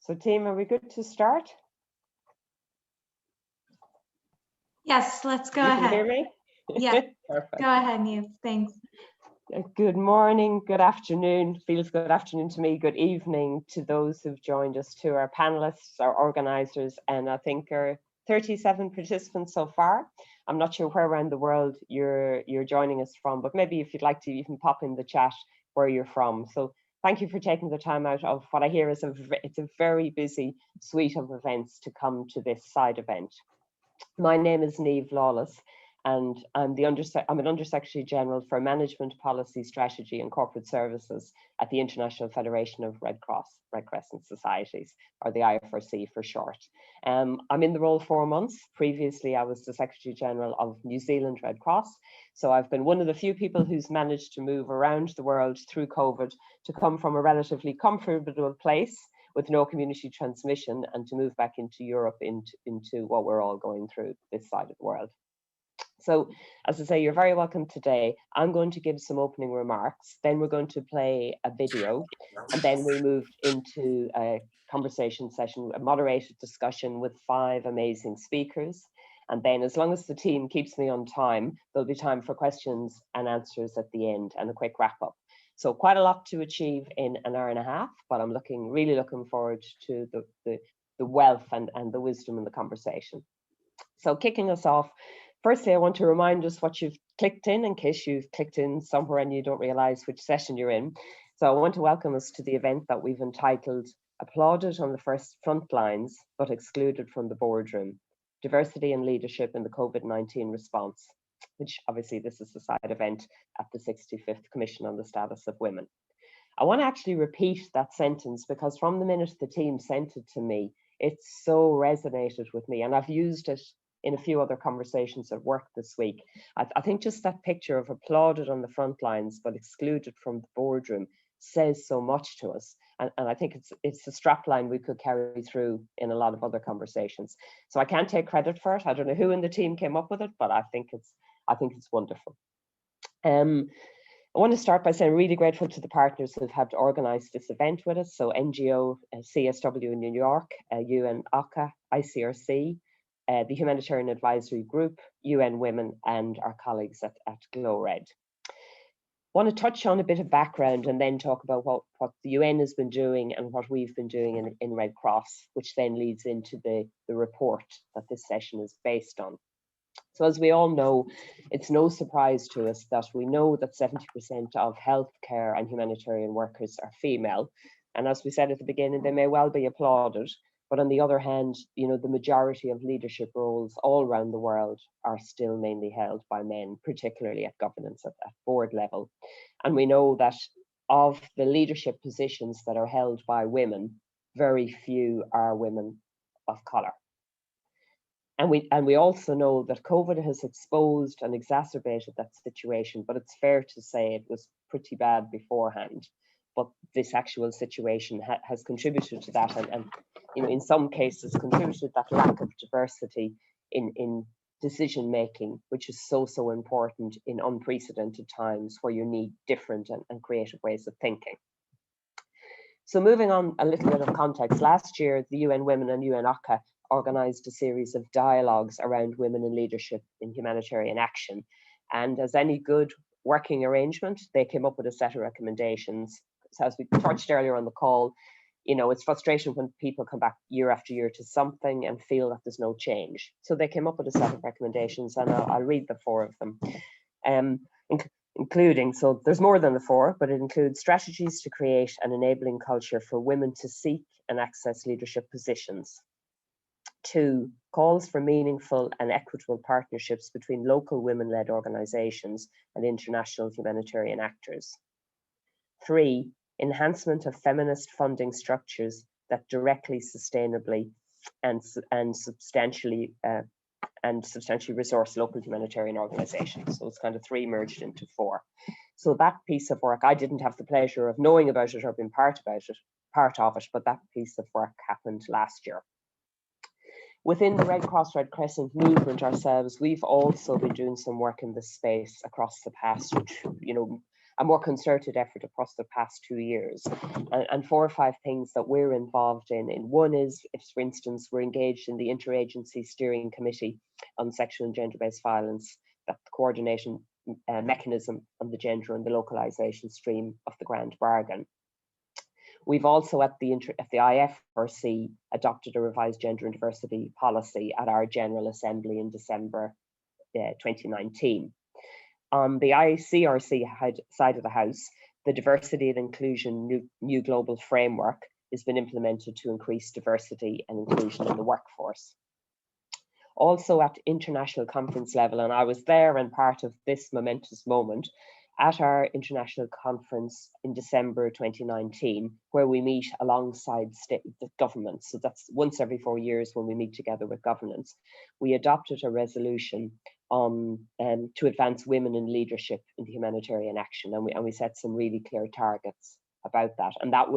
So team, are we good to start? Yes, let's go You ahead. can hear me? Yeah, Perfect. go ahead, Neve. Thanks. Good morning, good afternoon, feels good afternoon to me, good evening to those who've joined us, to our panelists, our organisers, and I think our 37 participants so far. I'm not sure where around the world you're joining us from, but maybe if you'd like to, you can pop in the chat where you're from. So thank you for taking the time out of what I hear is it's a very busy suite of events to come to this side event. My name is Neve Lawless, and I'm an Undersecretary General for Management, Policy, Strategy and Corporate Services at the International Federation of Red Crescent Societies, or the IFRC for short. I'm in the role 4 months. Previously, I was the Secretary General of New Zealand Red Cross, so I've been one of the few people who's managed to move around the world through COVID to come from a relatively comfortable place with no community transmission and to move back into Europe into what we're all going through this side of the world. So, as I say, you're very welcome today. I'm going to give some opening remarks, then we're going to play a video, and then we move into a conversation session, a moderated discussion with 5 amazing speakers. And then as long as the team keeps me on time, there'll be time for questions and answers at the end and a quick wrap up. So quite a lot to achieve in an hour and a half, but I'm really looking forward to the wealth and the wisdom in the conversation. So kicking us off, firstly, I want to remind us what you've clicked in case you've clicked in somewhere and you don't realize which session you're in. So I want to welcome us to the event that we've entitled Applauded on the First Frontlines, but Excluded from the Boardroom, Diversity and Leadership in the COVID-19 Response, which obviously this is a side event at the 65th Commission on the Status of Women. I want to actually repeat that sentence because from the minute the team sent it to me, it so resonated with me, and I've used it in a few other conversations at work this week. I think just that picture of applauded on the front lines but excluded from the boardroom says so much to us, and I think it's a strapline we could carry through in a lot of other conversations. So I can't take credit for it. I don't know who in the team came up with it, but I think it's wonderful. I want to start by saying I'm really grateful to the partners who've helped organise this event with us. So NGO, CSW in New York, UN OCHA, ICRC, the Humanitarian Advisory Group, UN Women, and our colleagues at GlowRed. I want to touch on a bit of background and then talk about what the UN has been doing and what we've been doing in Red Cross, which then leads into the report that this session is based on. So as we all know, it's no surprise to us that we know that 70% of healthcare and humanitarian workers are female. And as we said at the beginning, they may well be applauded. But on the other hand, you know, the majority of leadership roles all around the world are still mainly held by men, particularly at governance at board level. And we know that of the leadership positions that are held by women, very few are women of colour. And we also know that COVID has exposed and exacerbated that situation, but it's fair to say it was pretty bad beforehand. But this actual situation has contributed to that, and you know, in some cases contributed to that lack of diversity in decision making, which is so important in unprecedented times where you need different and creative ways of thinking. So moving on a little bit of context, last year the UN Women and UN OCHA organised a series of dialogues around women in leadership in humanitarian action. And as any good working arrangement, they came up with a set of recommendations. So as we touched earlier on the call, you know, it's frustration when people come back year after year to something and feel that there's no change. So they came up with a set of recommendations, and I'll read the 4 of them. Including, so there's more than the 4, but it includes strategies to create an enabling culture for women to seek and access leadership positions. 2, calls for meaningful and equitable partnerships between local women-led organisations and international humanitarian actors. 3, enhancement of feminist funding structures that directly, sustainably, and substantially resource local humanitarian organisations. So it's kind of 3 merged into 4. So that piece of work, I didn't have the pleasure of knowing about it or being part of it, but that piece of work happened last year. Within the Red Cross, Red Crescent movement ourselves, we've also been doing some work in this space across the past, you know, a more concerted effort across the past 2 years. And 4 or 5 things that we're involved in. And one is, if, for instance, we're engaged in the Interagency Steering Committee on Sexual and Gender-Based Violence, that coordination mechanism on the gender and the localisation stream of the Grand Bargain. We've also at the IFRC adopted a revised gender and diversity policy at our General Assembly in December 2019. On the ICRC side of the house, the Diversity and Inclusion New Global Framework has been implemented to increase diversity and inclusion in the workforce. Also at international conference level, and I was there and part of this momentous moment, at our international conference in December 2019, where we meet alongside the governments. So that's once every 4 years when we meet together with governments. We adopted a resolution on to advance women in leadership in the humanitarian action, and we set some really clear targets about that. And that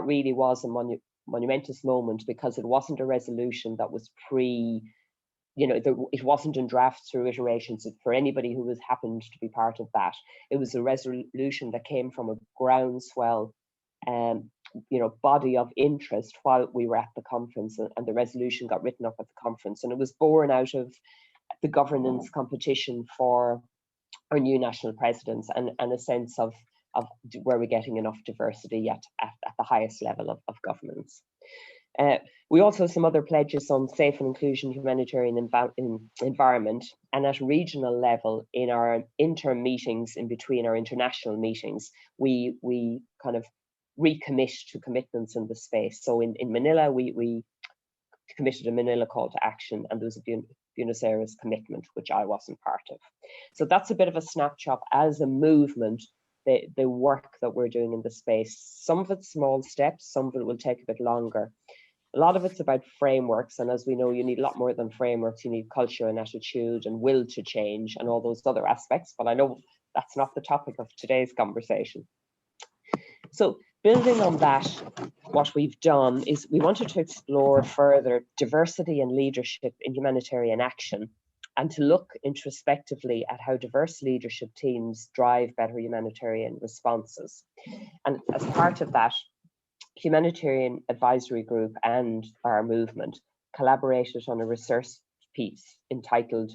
really was a monumentous moment, because it wasn't a resolution that was it wasn't in drafts through iterations. For anybody who happened to be part of that, it was a resolution that came from a groundswell body of interest while we were at the conference, and the resolution got written up at the conference, and it was born out of the governance competition for our new national presidents, and a sense of where we're getting enough diversity at the highest level of governance. We also have some other pledges on safe and inclusion humanitarian environment, and at regional level in our inter meetings in between our international meetings, we kind of recommit to commitments in the space. So in Manila, we committed a Manila call to action, and there was a Buenos Aires commitment, which I wasn't part of. So that's a bit of a snapshot as a movement, the work that we're doing in the space. Some of it's small steps, some of it will take a bit longer. A lot of it's about frameworks, and as we know, you need a lot more than frameworks. You need culture and attitude and will to change and all those other aspects, but I know that's not the topic of today's conversation. So building on that, what we've done is we wanted to explore further diversity and leadership in humanitarian action, and to look introspectively at how diverse leadership teams drive better humanitarian responses. And as part of that, Humanitarian Advisory Group and our movement collaborated on a research piece entitled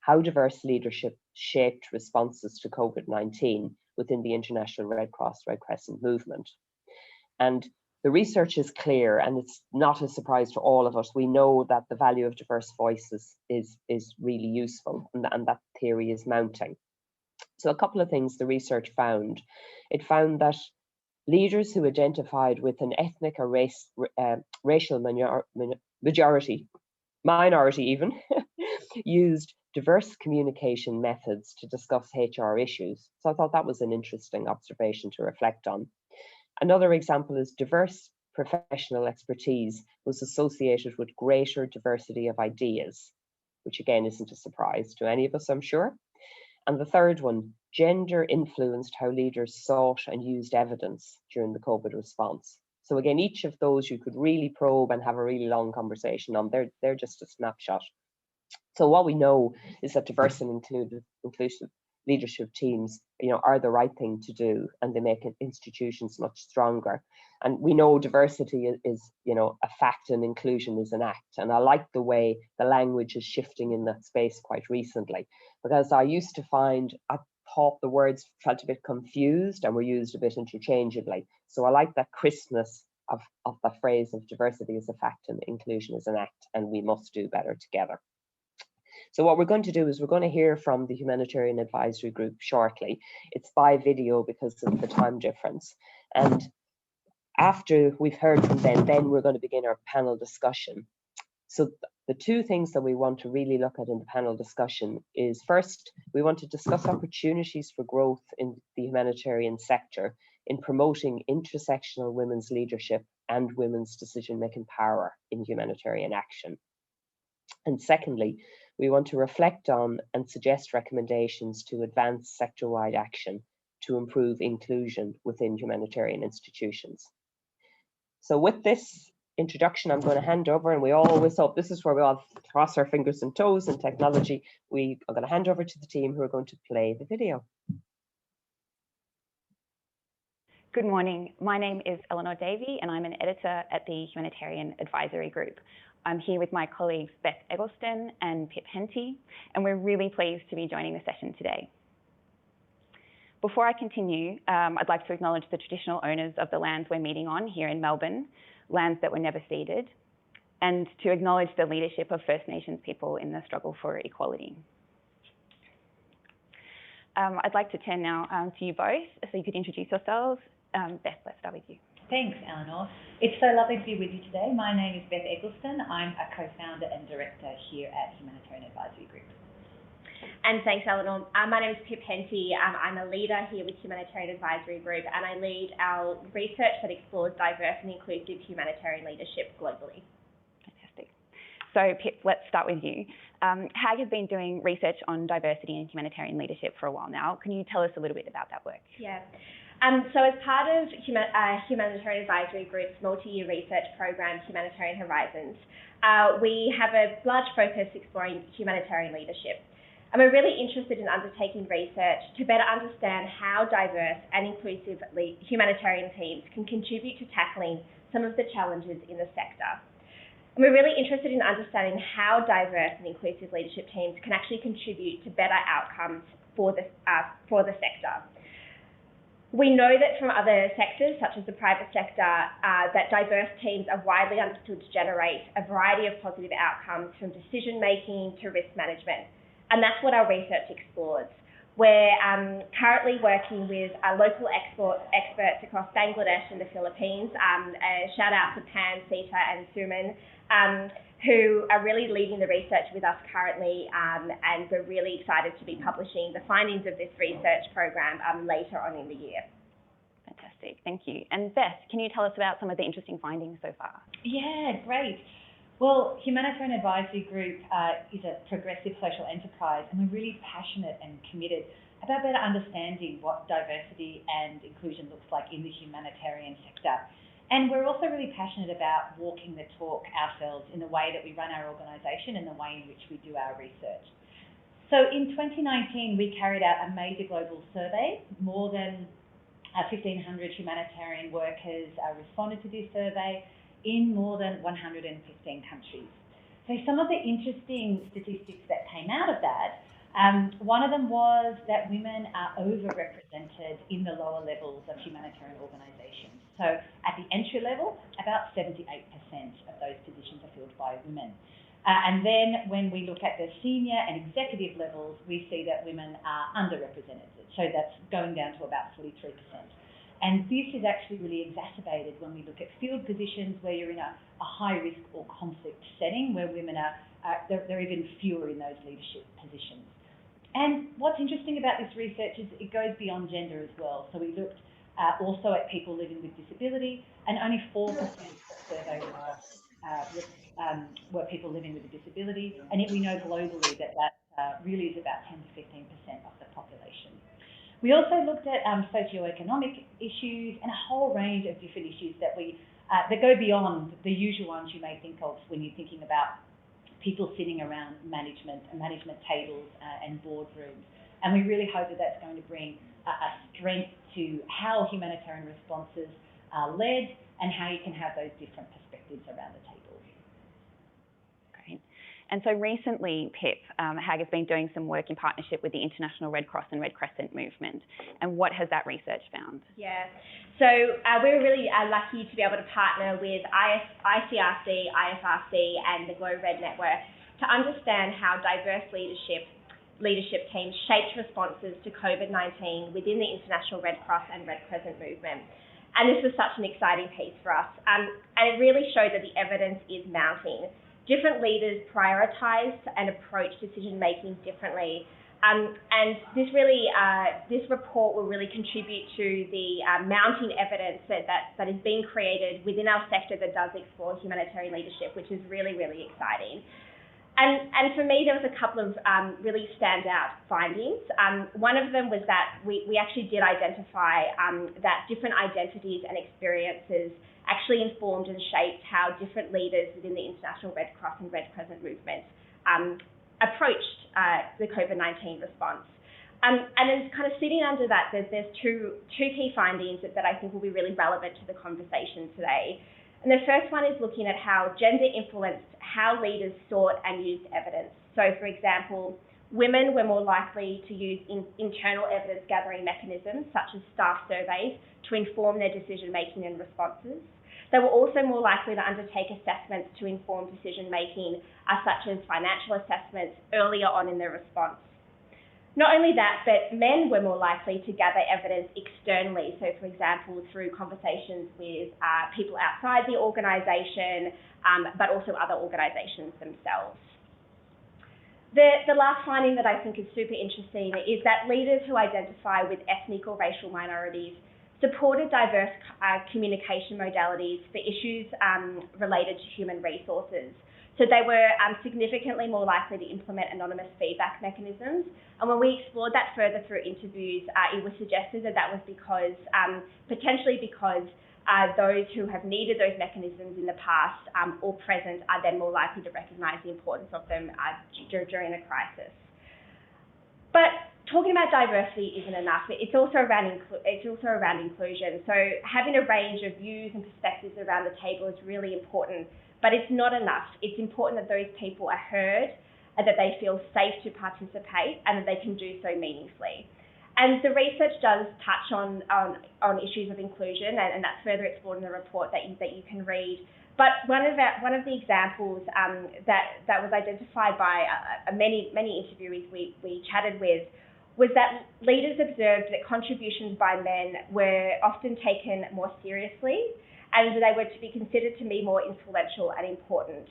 How Diverse Leadership Shaped Responses to COVID-19 within the International Red Cross Red Crescent movement. And the research is clear, and it's not a surprise to all of us. We know that the value of diverse voices is really useful, and that theory is mounting. So a couple of things the research found. It found that leaders who identified with an ethnic or racial minority even, used diverse communication methods to discuss HR issues. So I thought that was an interesting observation to reflect on. Another example is diverse professional expertise was associated with greater diversity of ideas, which again isn't a surprise to any of us, I'm sure. And the third one, gender influenced how leaders sought and used evidence during the COVID response. So again, each of those you could really probe and have a really long conversation on. They're just a snapshot. So what we know is that diverse and inclusive leadership teams, are the right thing to do, and they make institutions much stronger. And we know diversity is, a fact, and inclusion is an act. And I like the way the language is shifting in that space quite recently, because I used to find, I thought the words felt a bit confused and were used a bit interchangeably. So I like that crispness of the phrase of diversity is a fact and inclusion is an act, and we must do better together. So what we're going to do is we're going to hear from the Humanitarian Advisory Group shortly. It's by video because of the time difference. And after we've heard from them, then we're going to begin our panel discussion. So the two things that we want to really look at in the panel discussion is, first, we want to discuss opportunities for growth in the humanitarian sector in promoting intersectional women's leadership and women's decision-making power in humanitarian action. And secondly, we want to reflect on and suggest recommendations to advance sector-wide action to improve inclusion within humanitarian institutions. So with this introduction, I'm going to hand over, and we always hope this is where we all cross our fingers and toes in technology. We are going to hand over to the team who are going to play the video. Good morning. My name is Eleanor Davey and I'm an editor at the Humanitarian Advisory Group. I'm here with my colleagues Beth Eggleston and Pip Henty, and we're really pleased to be joining the session today. Before I continue, I'd like to acknowledge the traditional owners of the lands we're meeting on here in Melbourne, lands that were never ceded, and to acknowledge the leadership of First Nations people in the struggle for equality. I'd like to turn now to you both, so you could introduce yourselves. Beth, let's start with you. Thanks, Eleanor. It's so lovely to be with you today. My name is Beth Eggleston. I'm a co-founder and director here at Humanitarian Advisory Group. And thanks, Eleanor. My name is Pip Henty. I'm a leader here with Humanitarian Advisory Group, and I lead our research that explores diverse and inclusive humanitarian leadership globally. Fantastic. So Pip, let's start with you. HAG has been doing research on diversity and humanitarian leadership for a while now. Can you tell us a little bit about that work? Yeah. So as part of Humanitarian Advisory Group's multi-year research program, Humanitarian Horizons, we have a large focus exploring humanitarian leadership. And we're really interested in undertaking research to better understand how diverse and inclusive humanitarian teams can contribute to tackling some of the challenges in the sector. And we're really interested in understanding how diverse and inclusive leadership teams can actually contribute to better outcomes for the sector. We know that from other sectors, such as the private sector, that diverse teams are widely understood to generate a variety of positive outcomes from decision-making to risk management. And that's what our research explores. We're currently working with local experts across Bangladesh and the Philippines. A shout out to Pam, Sita and Suman, who are really leading the research with us currently, and we're really excited to be publishing the findings of this research program later on in the year. Fantastic, thank you. And Beth, can you tell us about some of the interesting findings so far? Yeah, great. Well, Humanitarian Advisory Group is a progressive social enterprise, and we're really passionate and committed about better understanding what diversity and inclusion looks like in the humanitarian sector. And we're also really passionate about walking the talk ourselves in the way that we run our organisation and the way in which we do our research. So in 2019, we carried out a major global survey. More than 1,500 humanitarian workers responded to this survey in more than 115 countries. So some of the interesting statistics that came out of that, one of them was that women are overrepresented in the lower levels of humanitarian organisations. So at the entry level, about 78% of those positions are filled by women. And then when we look at the senior and executive levels, we see that women are underrepresented. So that's going down to about 43%. And this is actually really exacerbated when we look at field positions where you're in a high risk or conflict setting, where women they're even fewer in those leadership positions. And what's interesting about this research is it goes beyond gender as well. So we looked also at people living with disability, and only 4% of the survey were people living with a disability. And yet we know globally that really is about 10 to 15% of the population. We also looked at socioeconomic issues and a whole range of different issues that go beyond the usual ones you may think of when you're thinking about people sitting around management tables and boardrooms. And we really hope that that's going to bring a strength to how humanitarian responses are led and how you can have those different perspectives around the table. Great. And so recently, Pip, HAG has been doing some work in partnership with the International Red Cross and Red Crescent movement. And what has that research found? Yeah, so we're really lucky to be able to partner with ICRC, IFRC and the Glow Red Network to understand how diverse leadership teams shaped responses to COVID-19 within the International Red Cross and Red Crescent movement. And this was such an exciting piece for us. And it really showed that the evidence is mounting. Different leaders prioritise and approach decision-making differently. And this report will really contribute to the mounting evidence that is being created within our sector that does explore humanitarian leadership, which is really, really exciting. And for me, there was a couple of really standout findings. One of them was that we actually did identify that different identities and experiences actually informed and shaped how different leaders within the International Red Cross and Red Crescent movement approached the COVID-19 response. And then kind of sitting under that, there's two key findings that I think will be really relevant to the conversation today. And the first one is looking at how gender influenced how leaders sought and used evidence. So, for example, women were more likely to use internal evidence gathering mechanisms, such as staff surveys, to inform their decision making and responses. They were also more likely to undertake assessments to inform decision making, such as financial assessments, earlier on in their response. Not only that, but men were more likely to gather evidence externally. So, for example, through conversations with people outside the organisation, but also other organisations themselves. The last finding that I think is super interesting is that leaders who identify with ethnic or racial minorities supported diverse communication modalities for issues related to human resources. So they were significantly more likely to implement anonymous feedback mechanisms. And when we explored that further through interviews, it was suggested that was because, potentially because those who have needed those mechanisms in the past or present are then more likely to recognise the importance of them during a crisis. But talking about diversity isn't enough. It's also around inclusion. So having a range of views and perspectives around the table is really important. But it's not enough. It's important that those people are heard and that they feel safe to participate and that they can do so meaningfully. And the research does touch on issues of inclusion, and that's further explored in the report that you can read. But one of the examples that was identified by many interviewees we chatted with was that leaders observed that contributions by men were often taken more seriously, and they were to be considered to be more influential and important.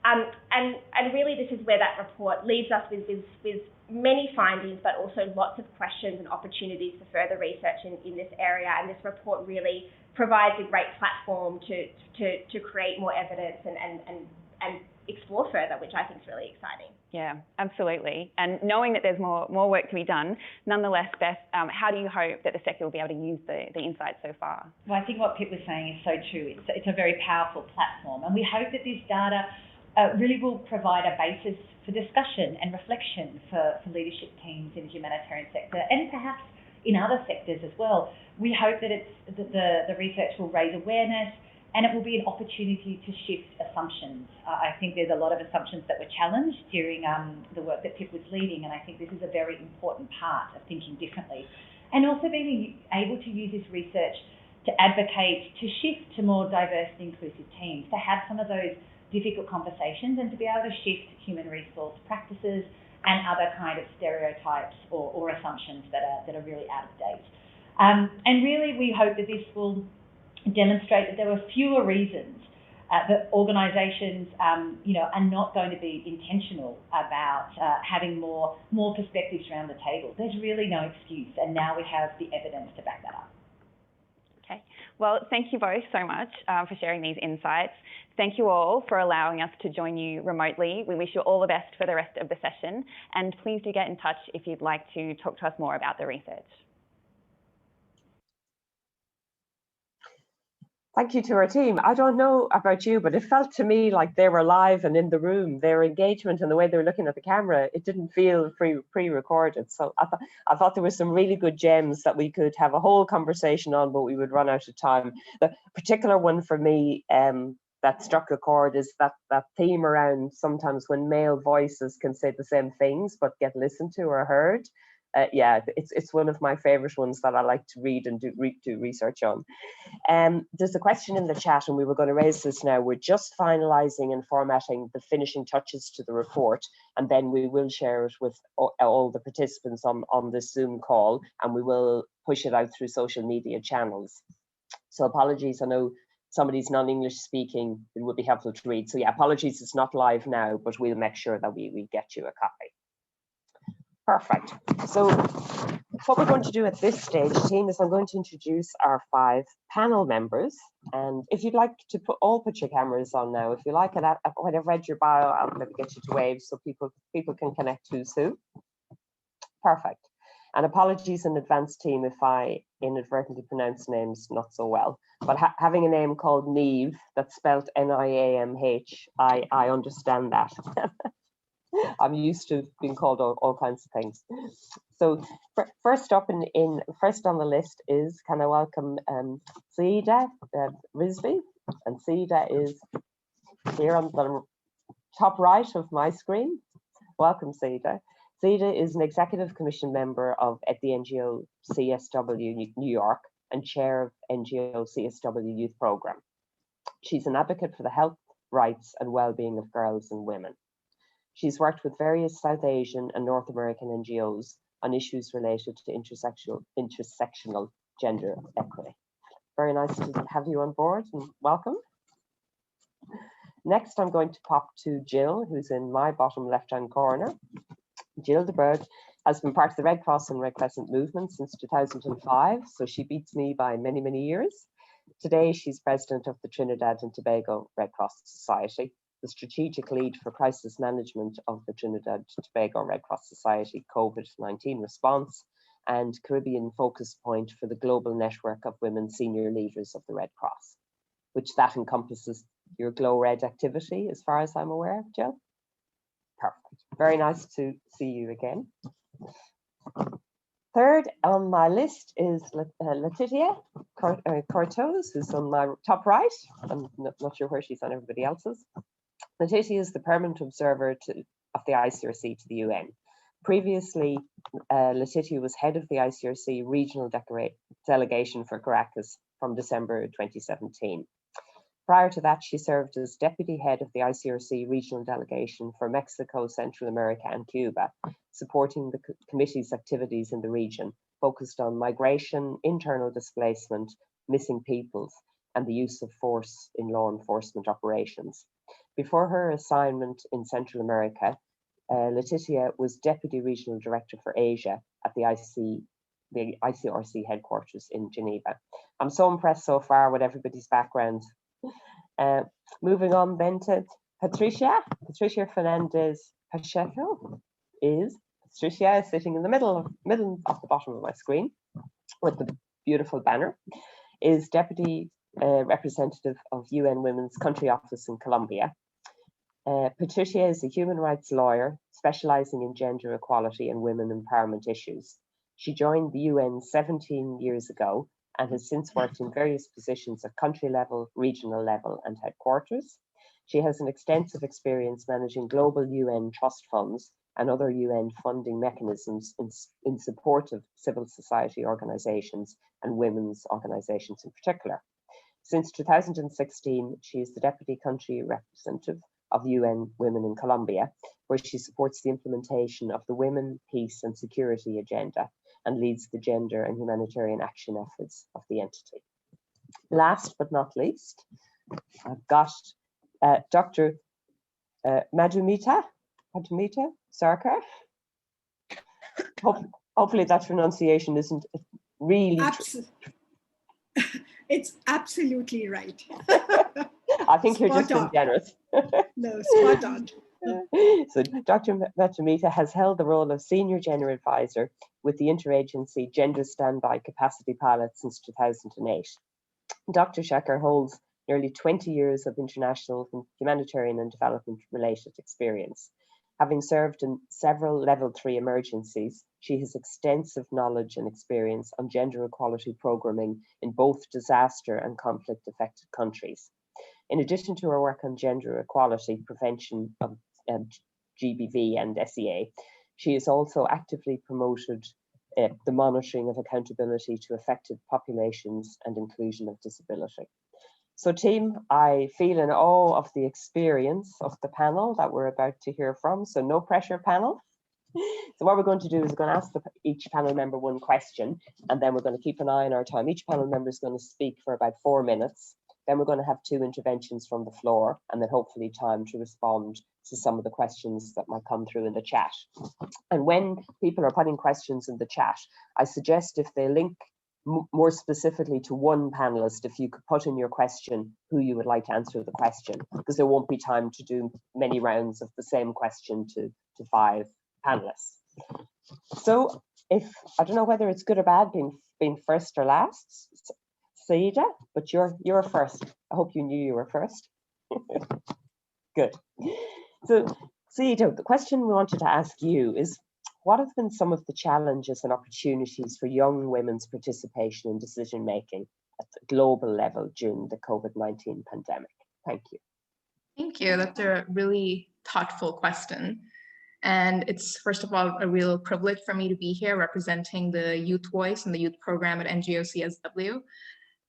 And really this is where that report leaves us with many findings, but also lots of questions and opportunities for further research in this area. And this report really provides a great platform to create more evidence and explore further, which I think is really exciting. Yeah, absolutely. And knowing that there's more work to be done, nonetheless, Beth, how do you hope that the sector will be able to use the insights so far? Well, I think what Pip was saying is so true. It's a very powerful platform, and we hope that this data really will provide a basis for discussion and reflection for leadership teams in the humanitarian sector and perhaps in other sectors as well. We hope that the research will raise awareness, and it will be an opportunity to shift assumptions. I think there's a lot of assumptions that were challenged during the work that Pip was leading, and I think this is a very important part of thinking differently. And also being able to use this research to advocate, to shift to more diverse and inclusive teams, to have some of those difficult conversations and to be able to shift human resource practices and other kind of stereotypes or assumptions that are really out of date. And really we hope that this will demonstrate that there were fewer reasons that organisations, are not going to be intentional about having more perspectives around the table. There's really no excuse, and now we have the evidence to back that up. Okay. Well, thank you both so much for sharing these insights. Thank you all for allowing us to join you remotely. We wish you all the best for the rest of the session, and please do get in touch if you'd like to talk to us more about the research. Thank you to our team. I don't know about you, but it felt to me like they were live and in the room. Their engagement and the way they were looking at the camera, it didn't feel pre-recorded. So I thought there were some really good gems that we could have a whole conversation on, but we would run out of time. The particular one for me that struck a chord is that theme around sometimes when male voices can say the same things but get listened to or heard. Yeah, it's one of my favorite ones that I like to read and do research on. There's a question in the chat, and we were going to raise this now. We're just finalising and formatting the finishing touches to the report, and then we will share it with all the participants on this Zoom call, and we will push it out through social media channels. So apologies, I know somebody's non-English speaking, it would be helpful to read. So yeah, apologies, it's not live now, but we'll make sure that we get you a copy. Perfect. So what we're going to do at this stage, team, is I'm going to introduce our 5 panel members. And if you'd like to put your cameras on now, if you like it, when I've read your bio, I'll maybe get you to wave so people can connect who's who. Perfect. And apologies in advance, team, if I inadvertently pronounce names not so well. But having a name called Niamh, that's spelled N-I-A-M-H, I understand that. I'm used to being called all kinds of things. So first up first on the list is, can I welcome Saida Rizvi, and Saida is here on the top right of my screen. Welcome, Saida. Saida is an Executive Commission member at the NGO CSW New York and chair of NGO CSW Youth Program. She's an advocate for the health, rights and well-being of girls and women. She's worked with various South Asian and North American NGOs on issues related to intersectional gender equity. Very nice to have you on board, and welcome. Next, I'm going to pop to Jill, who's in my bottom left-hand corner. Jill de Berg has been part of the Red Cross and Red Crescent movement since 2005, so she beats me by many, many years. Today, she's president of the Trinidad and Tobago Red Cross Society, the strategic lead for crisis management of the Trinidad and Tobago Red Cross Society COVID-19 response, and Caribbean focus point for the global network of women senior leaders of the Red Cross, which that encompasses your Glow Red activity, as far as I'm aware, Jill. Perfect. Very nice to see you again. Third on my list is Letitia Cortos, who's on my top right. I'm not sure where she's on everybody else's. Letitia is the permanent observer of the ICRC to the UN. Previously, Letitia was head of the ICRC regional delegation for Caracas from December 2017. Prior to that, she served as deputy head of the ICRC regional delegation for Mexico, Central America and Cuba, supporting the committee's activities in the region, focused on migration, internal displacement, missing peoples, and the use of force in law enforcement operations. Before her assignment in Central America, Letitia was deputy regional director for Asia at the ICRC headquarters in Geneva. I'm so impressed so far with everybody's background. Moving on then to Patricia Fernandez Pacheco. Patricia is sitting in the middle of the bottom of my screen with the beautiful banner, is deputy representative of UN Women's Country Office in Colombia. Patricia is a human rights lawyer specializing in gender equality and women empowerment issues. She joined the UN 17 years ago and has since worked in various positions at country level, regional level, and headquarters. She has an extensive experience managing global UN trust funds and other UN funding mechanisms in support of civil society organizations and women's organizations in particular. Since 2016, she is the deputy country representative of UN Women in Colombia, where she supports the implementation of the Women, Peace and Security Agenda and leads the gender and humanitarian action efforts of the entity. Last but not least, I've got Dr. Madhumita Sarkar. Hopefully that pronunciation isn't really It's absolutely right. I think you're just being generous. No, spot on. So Dr. Madhumita has held the role of Senior General Advisor with the Interagency Gender Standby Capacity Pilot since 2008. Dr. Sarkar holds nearly 20 years of international humanitarian and development related experience. Having served in several level 3 emergencies, she has extensive knowledge and experience on gender equality programming in both disaster and conflict affected countries. In addition to her work on gender equality, prevention of GBV and SEA, she has also actively promoted the monitoring of accountability to affected populations and inclusion of disability. So team, I feel in awe of the experience of the panel that we're about to hear from, so no pressure panel. So what we're going to do is we're going to ask each panel member one question, and then we're going to keep an eye on our time. Each panel member is going to speak for about 4 minutes. Then we're going to have 2 interventions from the floor, and then hopefully time to respond to some of the questions that might come through in the chat. And when people are putting questions in the chat, I suggest if they link more specifically to one panelist, if you could put in your question who you would like to answer the question, because there won't be time to do many rounds of the same question to 5 panelists. So if, I don't know whether it's good or bad being first or last, Saida, but you're first. I hope you knew you were first. Good. So Saida, the question we wanted to ask you is, what have been some of the challenges and opportunities for young women's participation in decision making at the global level during the COVID-19 pandemic? Thank you. Thank you. That's a really thoughtful question. And it's, first of all, a real privilege for me to be here representing the youth voice and the youth program at NGO CSW.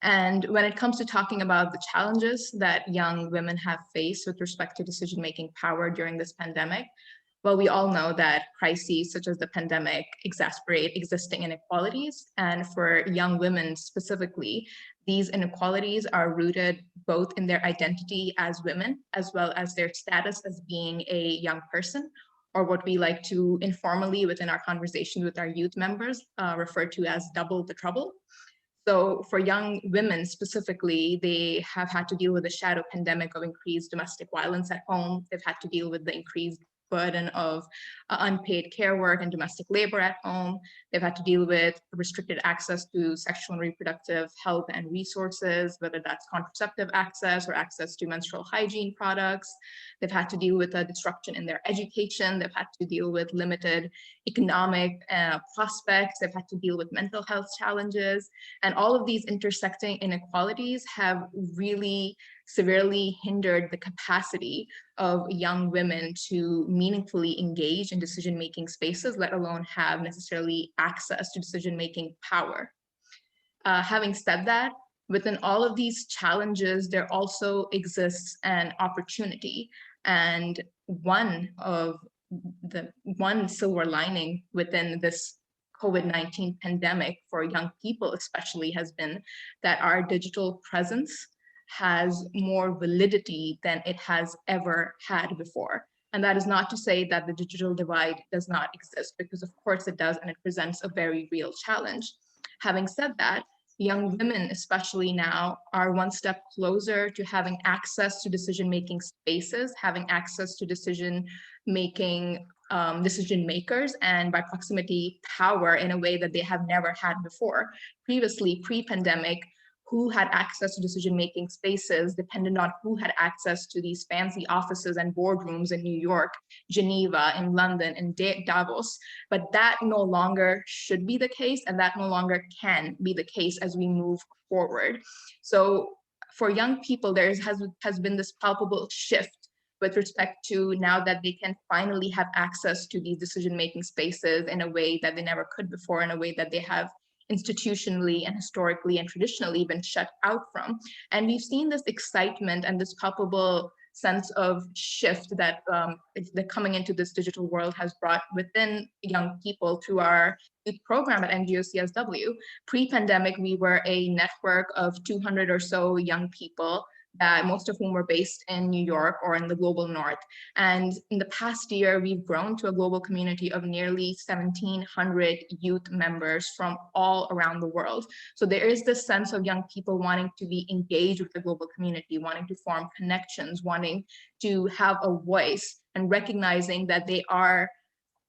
And when it comes to talking about the challenges that young women have faced with respect to decision-making power during this pandemic, well, we all know that crises such as the pandemic exacerbate existing inequalities. And for young women specifically, these inequalities are rooted both in their identity as women, as well as their status as being a young person, or what we like to informally within our conversations with our youth members refer to as double the trouble. So for young women specifically, they have had to deal with the shadow pandemic of increased domestic violence at home. They've had to deal with the increased burden of unpaid care work and domestic labor at home. They've had to deal with restricted access to sexual and reproductive health and resources, whether that's contraceptive access or access to menstrual hygiene products. They've had to deal with a disruption in their education. They've had to deal with limited economic prospects. They've had to deal with mental health challenges. And all of these intersecting inequalities have really severely hindered the capacity of young women to meaningfully engage in decision-making spaces, let alone have necessarily access to decision-making power. Having said that, within all of these challenges, there also exists an opportunity. And one silver lining within this COVID-19 pandemic for young people especially has been that our digital presence has more validity than it has ever had before. And that is not to say that the digital divide does not exist, because of course it does, and it presents a very real challenge. Having said that, young women, especially now, are one step closer to having access to decision-making spaces, having access to decision makers, and by proximity power in a way that they have never had before. Previously, pre-pandemic, who had access to decision-making spaces depended on who had access to these fancy offices and boardrooms in New York, Geneva, in London, and Davos. But that no longer should be the case, and that no longer can be the case as we move forward. So for young people, there has been this palpable shift with respect to now that they can finally have access to these decision-making spaces in a way that they never could before, in a way that they have institutionally and historically and traditionally been shut out from. And we've seen this excitement and this palpable sense of shift that the coming into this digital world has brought within young people through our youth program at NGO CSW. Pre-pandemic, we were a network of 200 or so young people, most of whom were based in New York or in the global north. And in the past year, we've grown to a global community of nearly 1,700 youth members from all around the world. So there is this sense of young people wanting to be engaged with the global community, wanting to form connections, wanting to have a voice, and recognizing that they are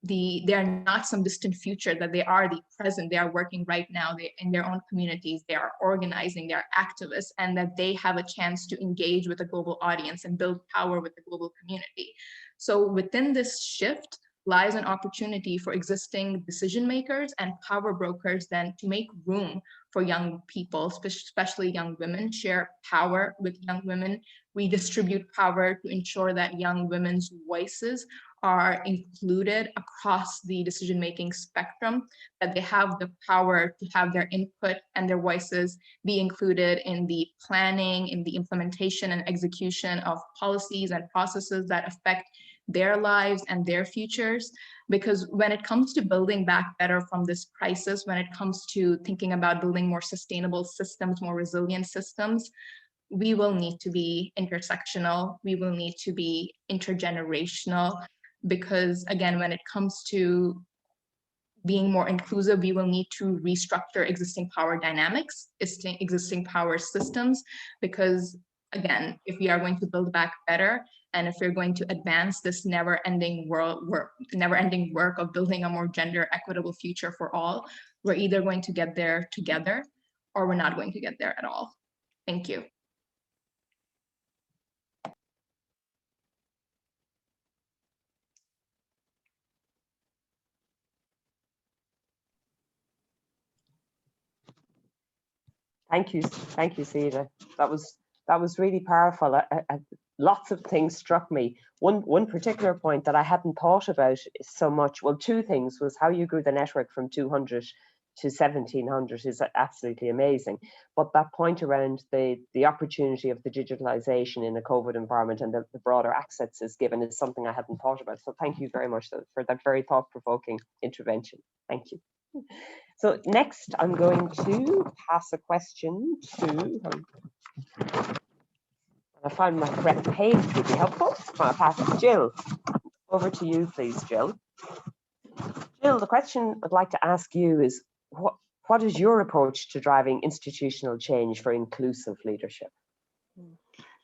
not some distant future, that they are the present, they are working right now, they're in their own communities, they are organizing, they are activists, and that they have a chance to engage with a global audience and build power with the global community. So within this shift lies an opportunity for existing decision makers and power brokers then to make room for young people, especially young women, share power with young women, redistribute power to ensure that young women's voices are included across the decision-making spectrum, that they have the power to have their input and their voices be included in the planning, in the implementation and execution of policies and processes that affect their lives and their futures. Because when it comes to building back better from this crisis, when it comes to thinking about building more sustainable systems, more resilient systems, we will need to be intersectional, we will need to be intergenerational, because again, when it comes to being more inclusive, we will need to restructure existing power dynamics, existing power systems, because again, if we are going to build back better, and if we're going to advance this never-ending work of building a more gender equitable future for all, we're either going to get there together or we're not going to get there at all. Thank you. Thank you, Sita. That was really powerful. Lots of things struck me. One particular point that I hadn't thought about so much, well, two things, was how you grew the network from 200 to 1700 is absolutely amazing. But that point around the opportunity of the digitalization in a COVID environment and the broader access is given is something I hadn't thought about. So thank you very much for that very thought-provoking intervention. Thank you. So next, I'm going to pass a question to, I found my correct page would be helpful. I'll pass it to Jill. Over to you, please, Jill. Jill, the question I'd like to ask you is, what is your approach to driving institutional change for inclusive leadership?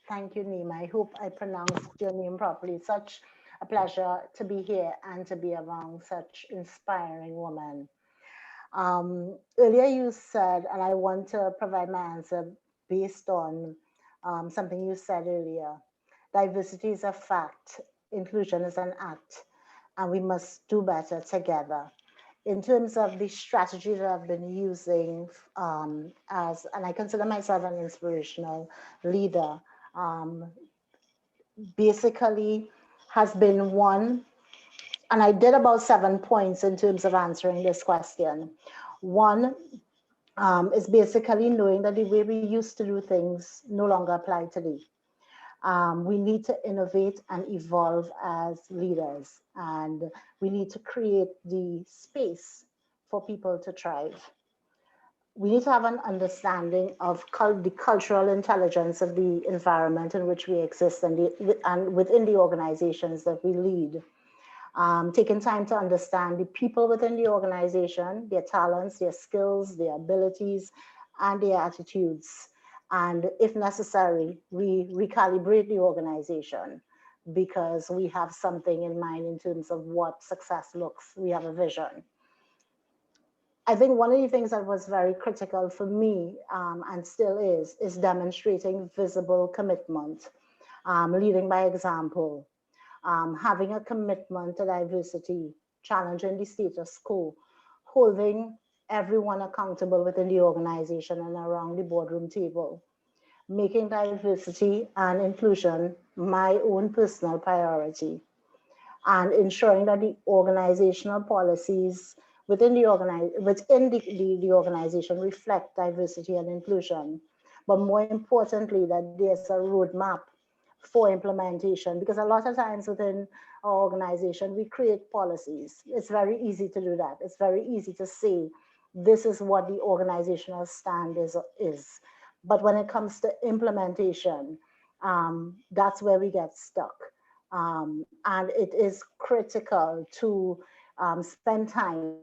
Thank you, Nima. I hope I pronounced your name properly. Such a pleasure to be here and to be among such inspiring women. Earlier you said, and I want to provide my answer based on something you said earlier, diversity is a fact, inclusion is an act, and we must do better together. In terms of the strategy that I've been using and I consider myself an inspirational leader, basically has been one, and I did about 7 points in terms of answering this question. One is basically knowing that the way we used to do things no longer apply today. We need to innovate and evolve as leaders, and we need to create the space for people to thrive. We need to have an understanding of the cultural intelligence of the environment in which we exist and within the organizations that we lead. Taking time to understand the people within the organization, their talents, their skills, their abilities, and their attitudes. And if necessary, we recalibrate the organization because we have something in mind in terms of what success looks. We have a vision. I think one of the things that was very critical for me and still is demonstrating visible commitment, leading by example, having a commitment to diversity, challenging the status quo, holding everyone accountable within the organization and around the boardroom table, making diversity and inclusion my own personal priority, and ensuring that the organizational policies within the organization reflect diversity and inclusion, but more importantly, that there's a roadmap for implementation, because a lot of times within our organization, we create policies. It's very easy to do that. It's very easy to say, this is what the organizational stand is. But when it comes to implementation, that's where we get stuck. And it is critical to spend time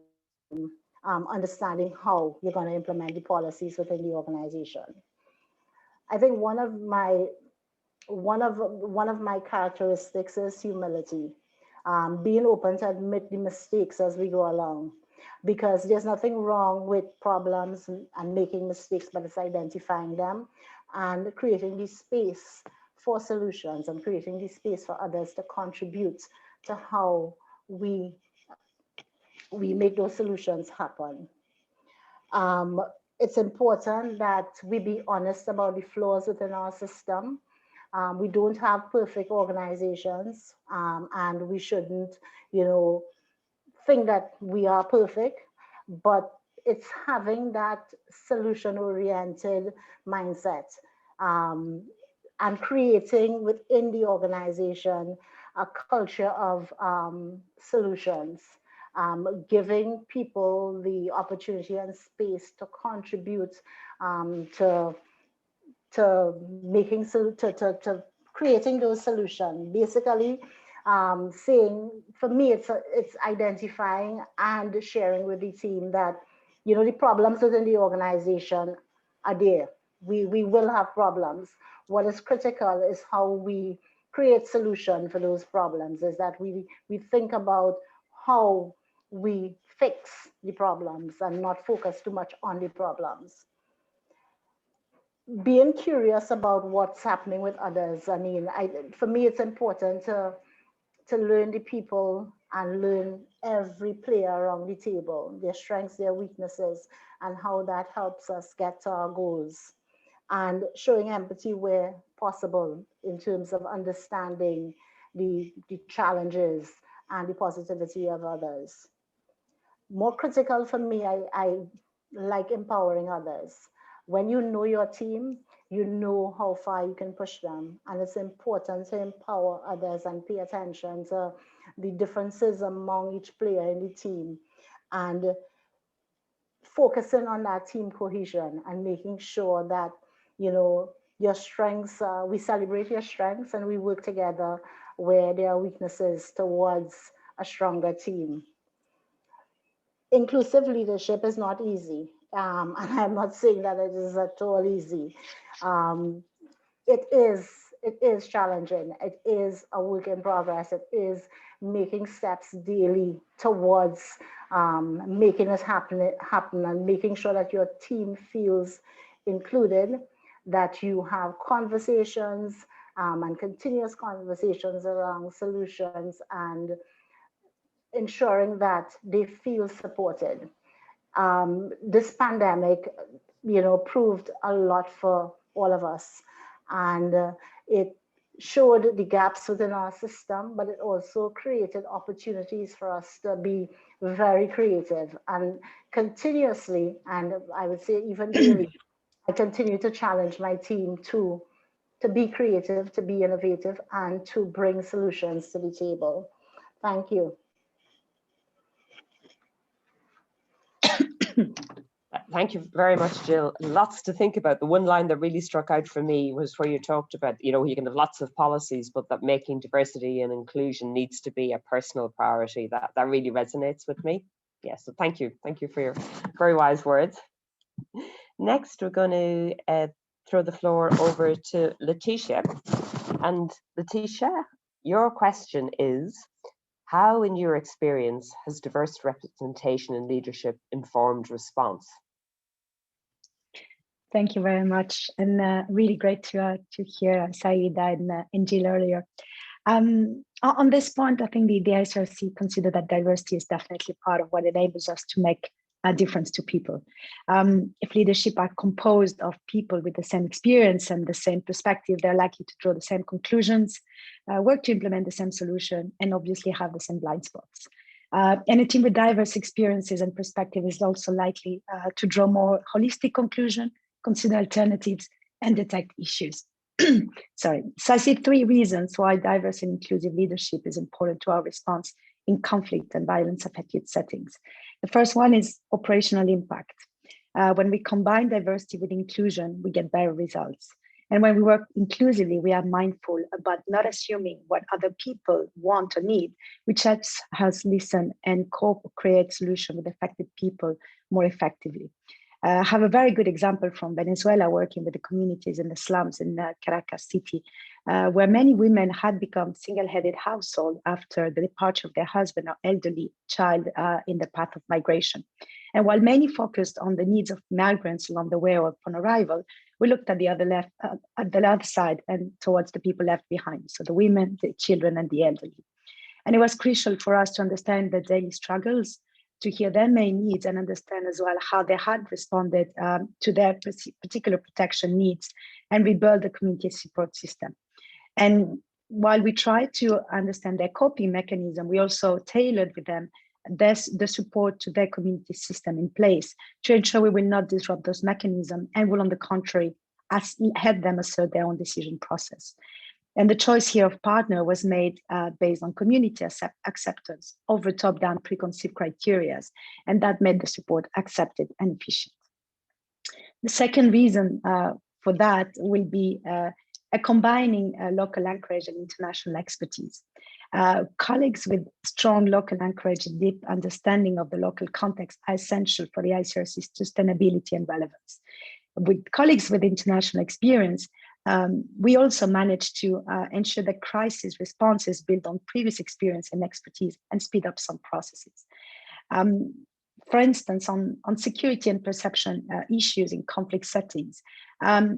understanding how you're going to implement the policies within the organization. I think one of my characteristics is humility, being open to admit the mistakes as we go along, because there's nothing wrong with problems and making mistakes, but it's identifying them and creating the space for solutions and creating the space for others to contribute to how we make those solutions happen. It's important that we be honest about the flaws within our system. We don't have perfect organizations, and we shouldn't, think that we are perfect, but it's having that solution-oriented mindset and creating within the organization a culture of solutions, giving people the opportunity and space to contribute to creating those solutions. Basically, saying, for me, it's identifying and sharing with the team that, the problems within the organization are there. We will have problems. What is critical is how we create solution for those problems, is that we think about how we fix the problems and not focus too much on the problems. Being curious about what's happening with others. I mean, for me, it's important to learn the people and learn every player around the table, their strengths, their weaknesses, and how that helps us get to our goals. And showing empathy where possible in terms of understanding the challenges and the positivity of others. More critical for me, I like empowering others. When you know your team, you know how far you can push them. And it's important to empower others and pay attention to the differences among each player in the team and focusing on that team cohesion and making sure that, you know, your strengths, we celebrate your strengths and we work together where there are weaknesses towards a stronger team. Inclusive leadership is not easy. And I'm not saying that it is at all easy. It is challenging. It is a work in progress. It is making steps daily towards making it happen and making sure that your team feels included, that you have conversations and continuous conversations around solutions and ensuring that they feel supported. This pandemic, you know, proved a lot for all of us, and it showed the gaps within our system, but it also created opportunities for us to be very creative and continuously, and I would say even daily, I continue to challenge my team to be creative, to be innovative, and to bring solutions to the table. Thank you. Thank you very much, Jill. Lots to think about. The one line that really struck out for me was where you talked about, you know, you can have lots of policies, but that making diversity and inclusion needs to be a personal priority. That really resonates with me. Yeah, so thank you. Thank you for your very wise words. Next, we're going to throw the floor over to Letitia. And Letitia, your question is, how, in your experience, has diverse representation in leadership informed response? Thank you very much, and really great to hear Saida and Jill earlier. On this point, I think the ICRC consider that diversity is definitely part of what enables us to make a difference to people. If leadership are composed of people with the same experience and the same perspective, they're likely to draw the same conclusions, work to implement the same solution, and obviously have the same blind spots. And a team with diverse experiences and perspective is also likely to draw more holistic conclusion, consider alternatives, and detect issues. Sorry. So I see 3 reasons why diverse and inclusive leadership is important to our response in conflict and violence-affected settings. The first one is operational impact. When we combine diversity with inclusion, we get better results. And when we work inclusively, we are mindful about not assuming what other people want or need, which helps us listen and co-create solutions with affected people more effectively. I have a very good example from Venezuela, working with the communities in the slums in Caracas city, where many women had become single-headed household after the departure of their husband or elderly child in the path of migration. And while many focused on the needs of migrants along the way or upon arrival, we looked at the other side and towards the people left behind, so the women, the children, and the elderly. And it was crucial for us to understand the daily struggles, to hear their main needs and understand as well how they had responded to their particular protection needs and rebuild the community support system. And while we tried to understand their coping mechanism, we also tailored with them the support to their community system in place to ensure we will not disrupt those mechanisms and will, on the contrary, help them assert their own decision process. And the choice here of partner was made based on community acceptance over top-down preconceived criteria, and that made the support accepted and efficient. The second reason for that will be a combining local anchorage and international expertise. Colleagues with strong local anchorage and deep understanding of the local context are essential for the ICRC's sustainability and relevance. With colleagues with international experience, we also managed to ensure that crisis responses build on previous experience and expertise and speed up some processes. For instance, on security and perception issues in conflict settings.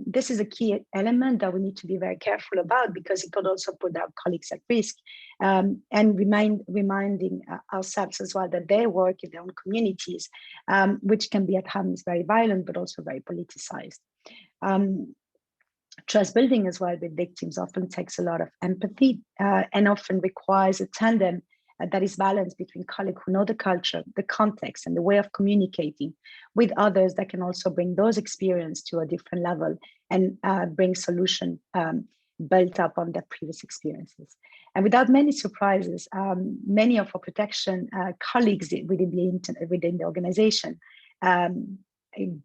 This is a key element that we need to be very careful about because it could also put our colleagues at risk, and reminding ourselves as well that their work in their own communities, which can be at times very violent, but also very politicized. Trust building as well with victims often takes a lot of empathy and often requires a tandem that is balanced between colleagues who know the culture, the context, and the way of communicating with others that can also bring those experiences to a different level and bring solution built up on their previous experiences. And without many surprises, many of our protection colleagues within the organization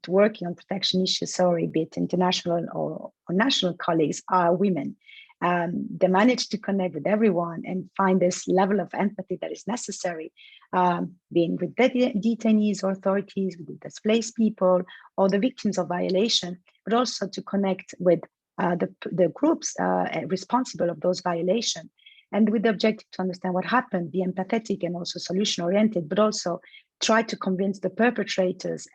working on protection issues, sorry, be it international or national colleagues, are women. They manage to connect with everyone and find this level of empathy that is necessary, being with detainees or authorities, with displaced people, or the victims of violation, but also to connect with the groups responsible of those violations, and with the objective to understand what happened, be empathetic and also solution-oriented, but also try to convince the perpetrators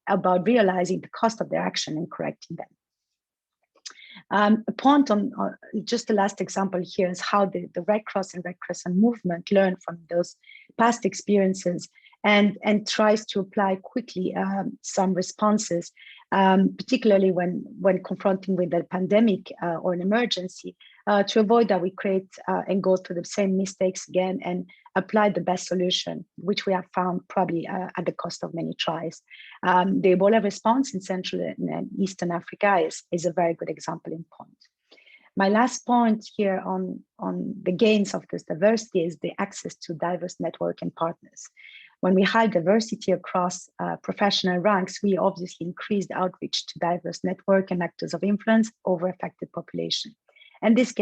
about realizing the cost of their action and correcting them. A point on just the last example here is how the Red Cross and Red Crescent movement learned from those past experiences and tries to apply quickly some responses, particularly when confronting with a pandemic or an emergency, to avoid that we create and go through the same mistakes again and apply the best solution, which we have found probably at the cost of many tries. The Ebola response in Central and Eastern Africa is a very good example in point. My last point here on the gains of this diversity is the access to diverse network and partners. When we had diversity across professional ranks, we obviously increased outreach to diverse network and actors of influence over affected population. And this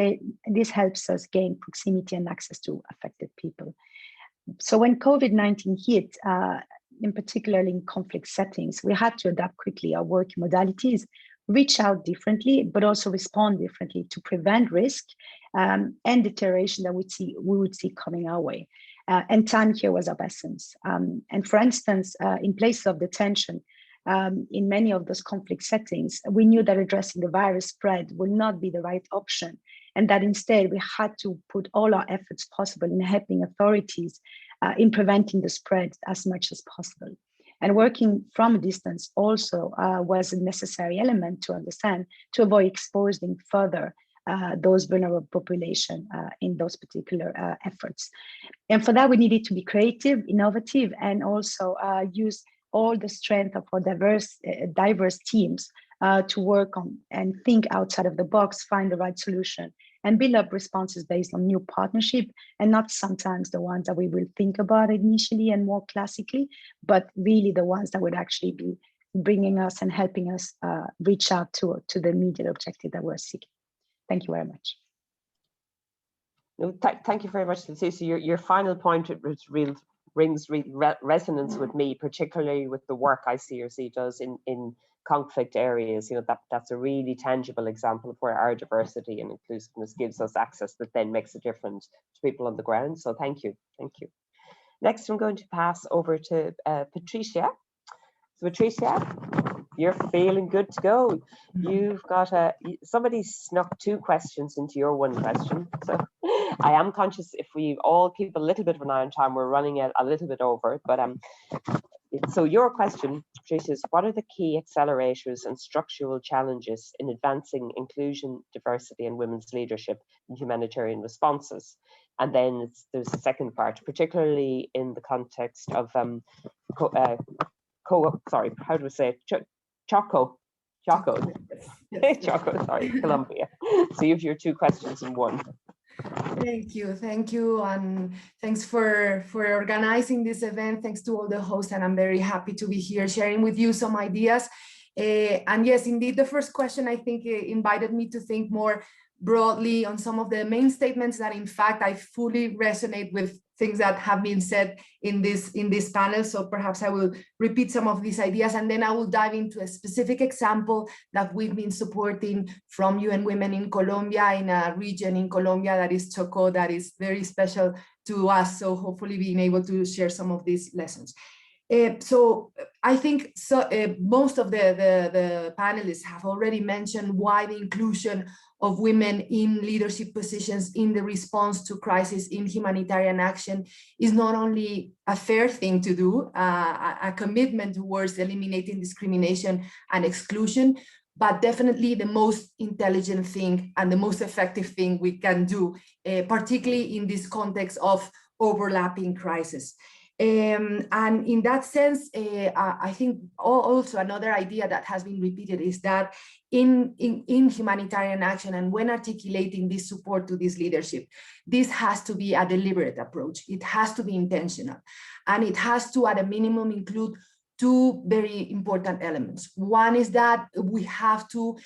helps us gain proximity and access to affected people. So when COVID-19 hit, in particular in conflict settings, we had to adapt quickly our work modalities, reach out differently, but also respond differently to prevent risk and deterioration that we would see coming our way. And time here was of essence. And for instance, in places of detention, in many of those conflict settings, we knew that addressing the virus spread would not be the right option, and that instead we had to put all our efforts possible in helping authorities in preventing the spread as much as possible. And working from a distance also was a necessary element to understand, to avoid exposing further those vulnerable population in those particular efforts. And for that, we needed to be creative, innovative, and also use all the strength of our diverse teams to work on and think outside of the box, find the right solution, and build up responses based on new partnership, and not sometimes the ones that we will think about initially and more classically, but really the ones that would actually be bringing us and helping us reach out to the immediate objective that we're seeking. Thank you very much. No, thank you very much, Susie. Your final point rings resonance with me, particularly with the work ICRC does in conflict areas. You know, that's a really tangible example of where our diversity and inclusiveness gives us access that then makes a difference to people on the ground. So thank you. Next, I'm going to pass over to Patricia. So Patricia, you're feeling good to go. You've got somebody snuck 2 questions into your 1 question. So I am conscious if we all keep a little bit of an eye on time, we're running a little bit over. But so your question, Patricia, is what are the key accelerators and structural challenges in advancing inclusion, diversity, and women's leadership in humanitarian responses? And then there's a second part, particularly in the context of how do we say it? Choco, sorry, Colombia. So you have your 2 questions in 1. Thank you, and thanks for organizing this event. Thanks to all the hosts, and I'm very happy to be here sharing with you some ideas. And yes, indeed, the first question I think invited me to think more broadly on some of the main statements that in fact I fully resonate with things that have been said in this panel. So perhaps I will repeat some of these ideas, and then I will dive into a specific example that we've been supporting from UN Women in Colombia, in a region in Colombia that is Chocó, that is very special to us. So hopefully being able to share some of these lessons. So I think most of the panelists have already mentioned why the inclusion of women in leadership positions in the response to crisis in humanitarian action is not only a fair thing to do, a commitment towards eliminating discrimination and exclusion, but definitely the most intelligent thing and the most effective thing we can do, particularly in this context of overlapping crisis. And in that sense, I think also another idea that has been repeated is that in humanitarian action and when articulating this support to this leadership, this has to be a deliberate approach. It has to be intentional, and it has to, at a minimum, include two very important elements. One is that we have to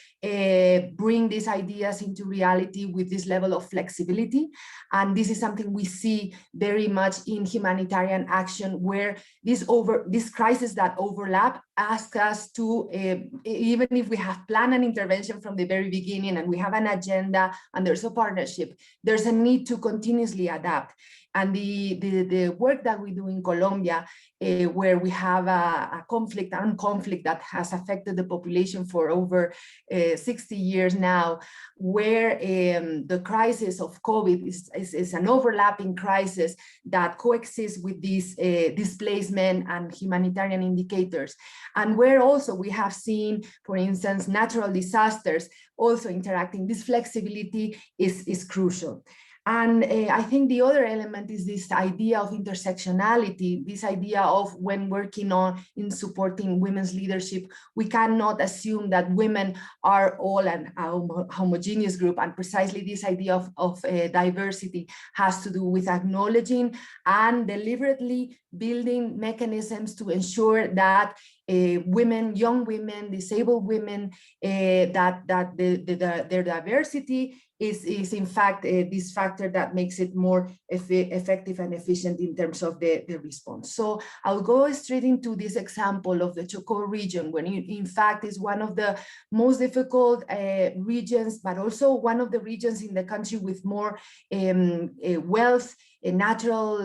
bring these ideas into reality with this level of flexibility. And this is something we see very much in humanitarian action, where these crises that overlap ask us to, even if we have planned an intervention from the very beginning and we have an agenda and there's a partnership, there's a need to continuously adapt. And the work that we do in Colombia, where we have a conflict, armed conflict that has affected the population for over 60 years now, where the crisis of COVID is an overlapping crisis that coexists with these displacement and humanitarian indicators. And where also we have seen, for instance, natural disasters also interacting. This flexibility is crucial. And I think the other element is this idea of intersectionality, this idea of when working in supporting women's leadership, we cannot assume that women are all a homogeneous group. And precisely this idea of diversity has to do with acknowledging and deliberately building mechanisms to ensure that women, young women, disabled women, that their diversity is in fact this factor that makes it more effective and efficient in terms of the response. So I'll go straight into this example of the Chocó region, when in fact is one of the most difficult regions, but also one of the regions in the country with more wealth, natural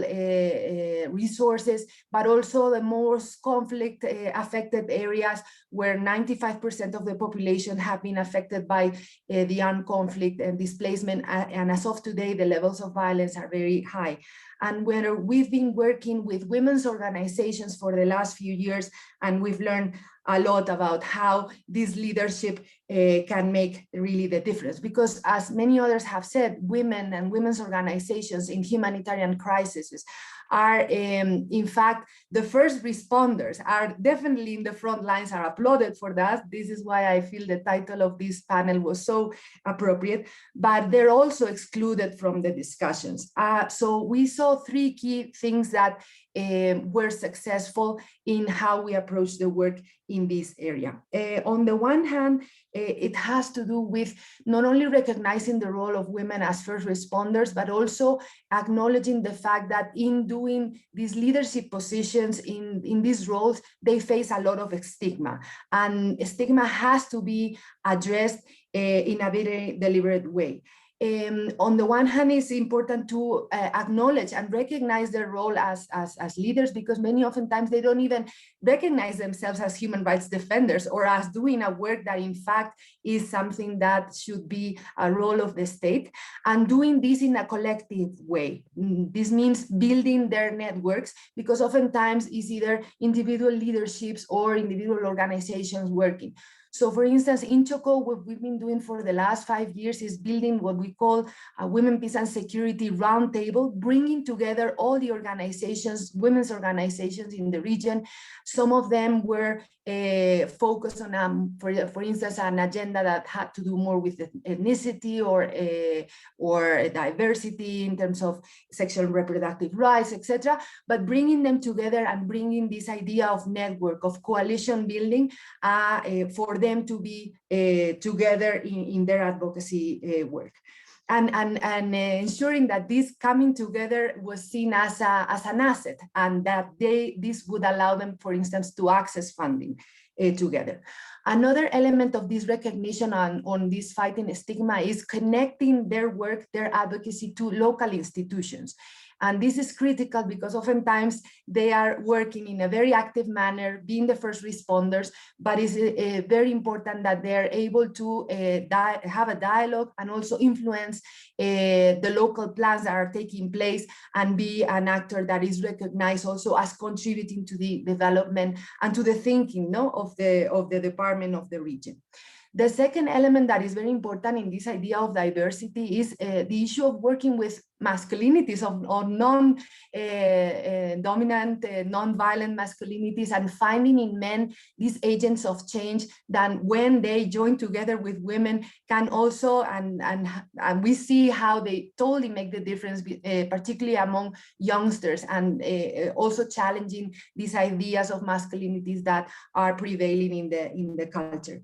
resources, but also the most conflict affected areas where 95% of the population have been affected by the armed conflict and displacement. And as of today, the levels of violence are very high. And where we've been working with women's organizations for the last few years, and we've learned a lot about how this leadership can make really the difference. Because as many others have said, women and women's organizations in humanitarian crises are in fact the first responders, are definitely in the front lines, are applauded for that. This is why I feel the title of this panel was so appropriate, but they're also excluded from the discussions. So we saw three key things that were successful in how we approach the work in this area. On the one hand, it has to do with not only recognizing the role of women as first responders, but also acknowledging the fact that in doing these leadership positions in these roles, they face a lot of stigma, and stigma has to be addressed in a very deliberate way. On the one hand, it's important to acknowledge and recognize their role as leaders, because many oftentimes they don't even recognize themselves as human rights defenders or as doing a work that in fact is something that should be a role of the state, and doing this in a collective way. This means building their networks, because oftentimes it's either individual leaderships or individual organizations working. So for instance, in Chocó, what we've been doing for the last 5 years is building what we call a Women, Peace and Security Roundtable, bringing together all the organizations, women's organizations in the region. Some of them were focused on, for instance, an agenda that had to do more with ethnicity or diversity in terms of sexual and reproductive rights, etc. But bringing them together and bringing this idea of network, of coalition building for them to be together in their advocacy work. And ensuring that this coming together was seen as an asset, and that this would allow them, for instance, to access funding together. Another element of this recognition on this fighting stigma is connecting their work, their advocacy to local institutions. And this is critical because oftentimes they are working in a very active manner, being the first responders, but it's very important that they're able to have a dialogue and also influence the local plans that are taking place and be an actor that is recognized also as contributing to the development and to the thinking, no, of the department of the region. The second element that is very important in this idea of diversity is the issue of working with masculinities, or non-dominant, non-violent masculinities, and finding in men these agents of change that when they join together with women can also, and we see how they totally make the difference, particularly among youngsters, and also challenging these ideas of masculinities that are prevailing in the culture.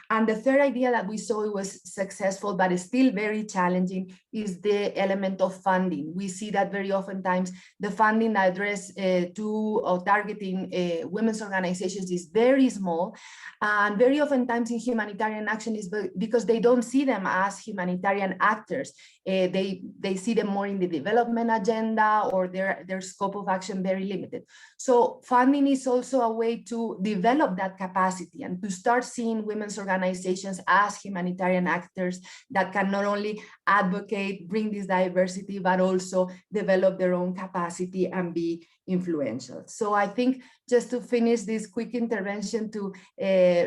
And the third idea that we saw was successful, but is still very challenging, is the element of funding. We see that very oftentimes the funding address to or targeting women's organizations is very small. And very oftentimes in humanitarian action is because they don't see them as humanitarian actors. They see them more in the development agenda, or their scope of action very limited. So funding is also a way to develop that capacity and to start seeing women's organizations as humanitarian actors that can not only advocate, bring this diversity, but also develop their own capacity and be influential. So I think, just to finish this quick intervention, to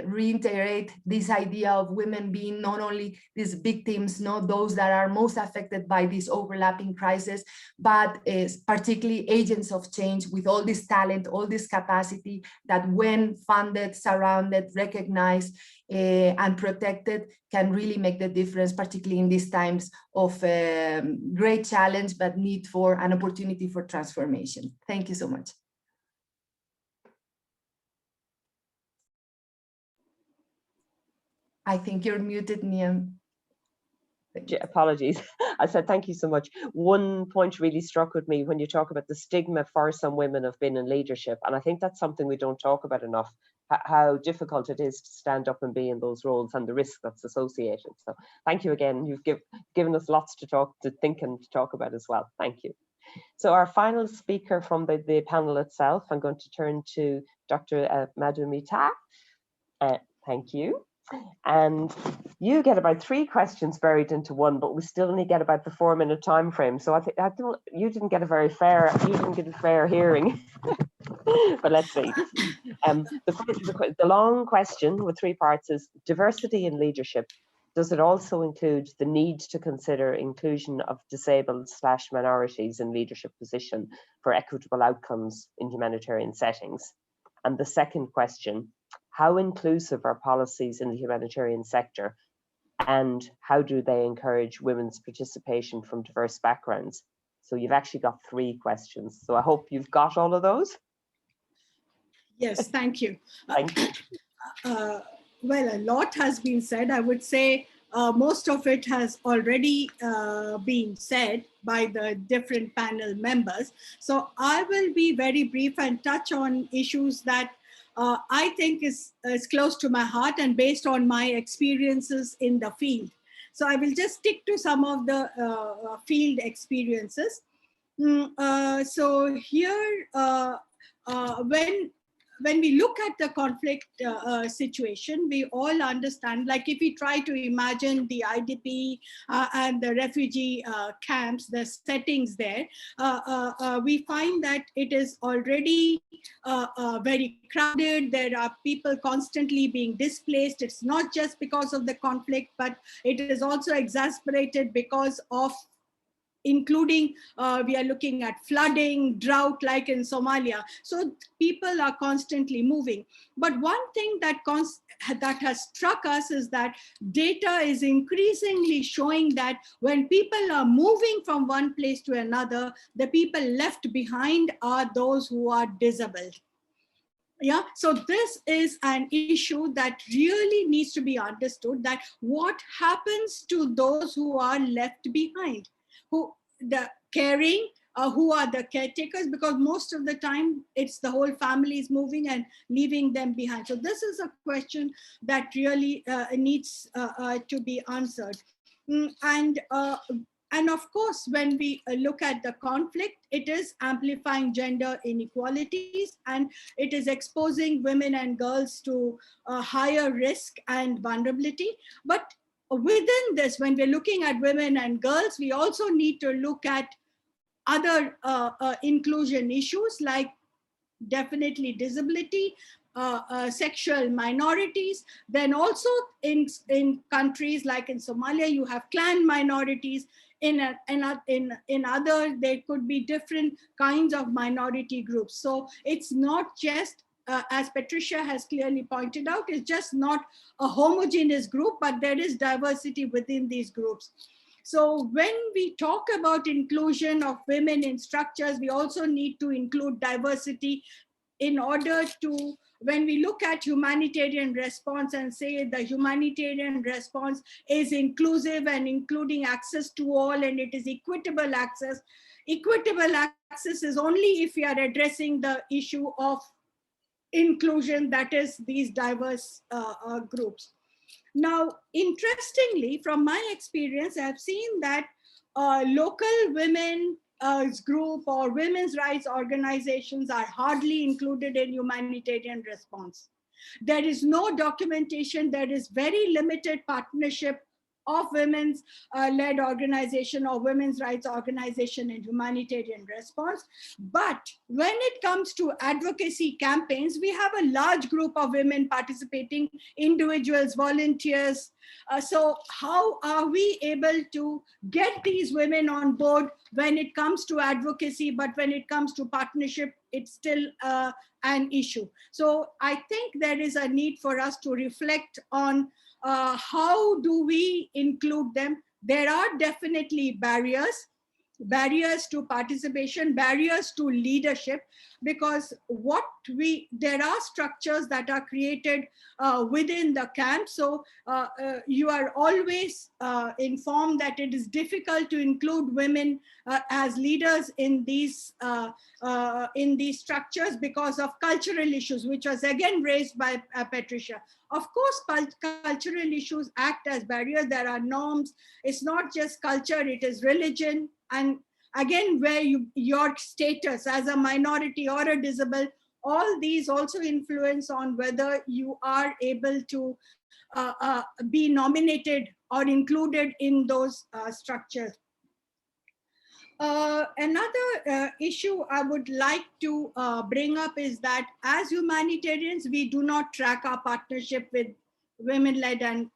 reiterate this idea of women being not only these victims, not those that are most affected by this overlapping crisis, but particularly agents of change with all this talent, all this capacity that when funded, surrounded, recognized, and protected, can really make the difference, particularly in these times of great challenge, but need for an opportunity for transformation. Thank you so much. I think you're muted, Niam. Apologies. I said thank you so much. One point really struck with me when you talk about the stigma for some women of being in leadership, and I think that's something we don't talk about enough, how difficult it is to stand up and be in those roles and the risk that's associated. So thank you again. You've given us lots to think and to talk about as well. Thank you. So our final speaker from the panel itself, I'm going to turn to Dr. Madhumita. Thank you. And you get about 3 questions buried into one, but we still only get about the 4-minute time frame. So I think you didn't get a fair hearing. But let's see. The long question with 3 parts is diversity in leadership. Does it also include the need to consider inclusion of disabled/minorities in leadership position for equitable outcomes in humanitarian settings? And the second question, how inclusive are policies in the humanitarian sector, and how do they encourage women's participation from diverse backgrounds? So you've actually got 3 questions. So I hope you've got all of those. Yes, thank you. Thank you. Well, a lot has been said. I would say most of it has already been said by the different panel members. So I will be very brief and touch on issues that I think is close to my heart and based on my experiences in the field. So I will just stick to some of the field experiences. So here, when we look at the conflict situation, we all understand, like if we try to imagine the IDP and the refugee camps, the settings there, we find that it is already very crowded. There are people constantly being displaced. It's not just because of the conflict, but it is also exacerbated because of including we are looking at flooding, drought like in Somalia. So people are constantly moving. But one thing that has struck us is that data is increasingly showing that when people are moving from one place to another, the people left behind are those who are disabled. Yeah, so this is an issue that really needs to be understood, that what happens to those who are left behind? Who the caring, who are the caretakers, because most of the time it's the whole family is moving and leaving them behind. So this is a question that really needs to be answered. And And of course, when we look at the conflict, it is amplifying gender inequalities, and it is exposing women and girls to higher risk and vulnerability. But within this, when we're looking at women and girls, we also need to look at other inclusion issues, like definitely disability, sexual minorities. Then also in countries like in Somalia, you have clan minorities. In other, there could be different kinds of minority groups. So it's not just, as Patricia has clearly pointed out, it's just not a homogeneous group, but there is diversity within these groups. So when we talk about inclusion of women in structures, we also need to include diversity in order to, when we look at humanitarian response and say the humanitarian response is inclusive and including access to all, and it is equitable access. Equitable access is only if we are addressing the issue of inclusion, that is these diverse groups. Now, interestingly, from my experience, I've seen that local women group or women's rights organizations are hardly included in humanitarian response. There is no documentation, there is very limited partnership of women's led organization or women's rights organization in humanitarian response. But when it comes to advocacy campaigns, we have a large group of women participating, individuals, volunteers. So how are we able to get these women on board when it comes to advocacy, but when it comes to partnership, it's still an issue. So I think there is a need for us to reflect on how do we include them. There are definitely barriers to participation, barriers to leadership, because there are structures that are created within the camp. So you are always informed that it is difficult to include women as leaders in these structures because of cultural issues, which was again raised by Patricia. Of course, cultural issues act as barriers. There are norms. It's not just culture, it is religion. And again, where your status as a minority or a disabled, all these also influence on whether you are able to be nominated or included in those structures. Another issue I would like to bring up is that as humanitarians, we do not track our partnership with women-led and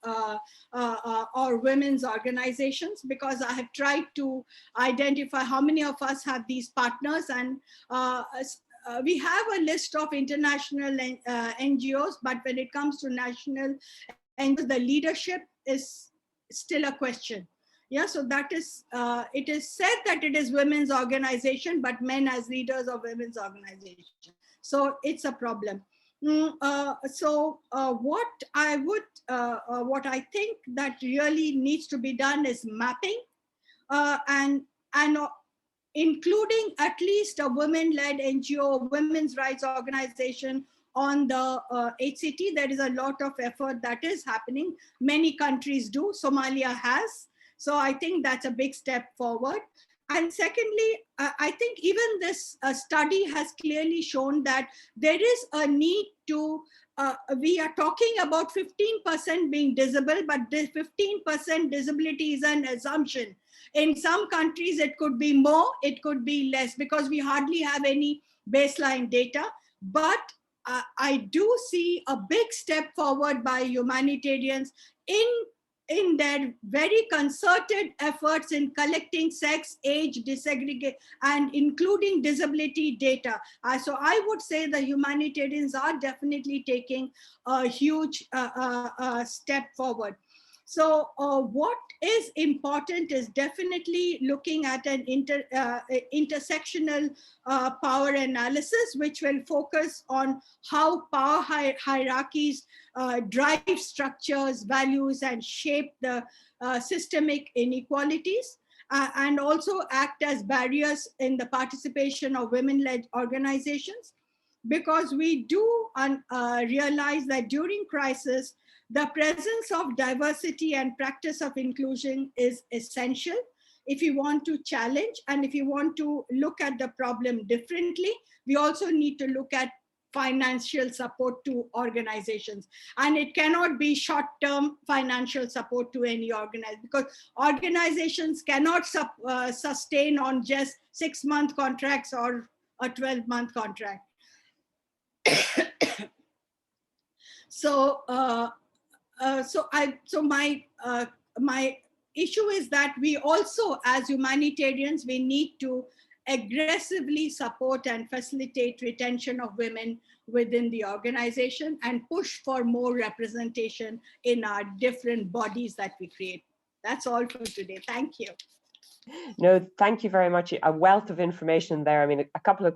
or women's organizations, because I have tried to identify how many of us have these partners, and we have a list of international NGOs, but when it comes to national NGOs, the leadership is still a question. Yeah, so that is, it is said that it is women's organization, but men as leaders of women's organization. So it's a problem. What I think that really needs to be done is mapping and including at least a women-led NGO, women's rights organization on the HCT. There is a lot of effort that is happening. Many countries do. Somalia has. So I think that's a big step forward. And secondly, I think even this study has clearly shown that there is a need to, we are talking about 15% being disabled, but the 15% disability is an assumption. In some countries, it could be more, it could be less, because we hardly have any baseline data. But I do see a big step forward by humanitarians in their very concerted efforts in collecting sex, age, disaggregate, and including disability data. So I would say the humanitarians are definitely taking a huge step forward. So what is important is definitely looking at an intersectional power analysis, which will focus on how power hierarchies drive structures, values, and shape the systemic inequalities, and also act as barriers in the participation of women-led organizations. Because we do realize that during crisis, the presence of diversity and practice of inclusion is essential. if you want to challenge and if you want to look at the problem differently, we also need to look at financial support to organizations. And it cannot be short-term financial support to any organization, because organizations cannot sustain on just 6-month contracts or a 12-month contract. So my issue is that we also, as humanitarians, we need to aggressively support and facilitate retention of women within the organization and push for more representation in our different bodies that we create. That's all for today. Thank you. No, thank you very much. A wealth of information there. I mean, a couple of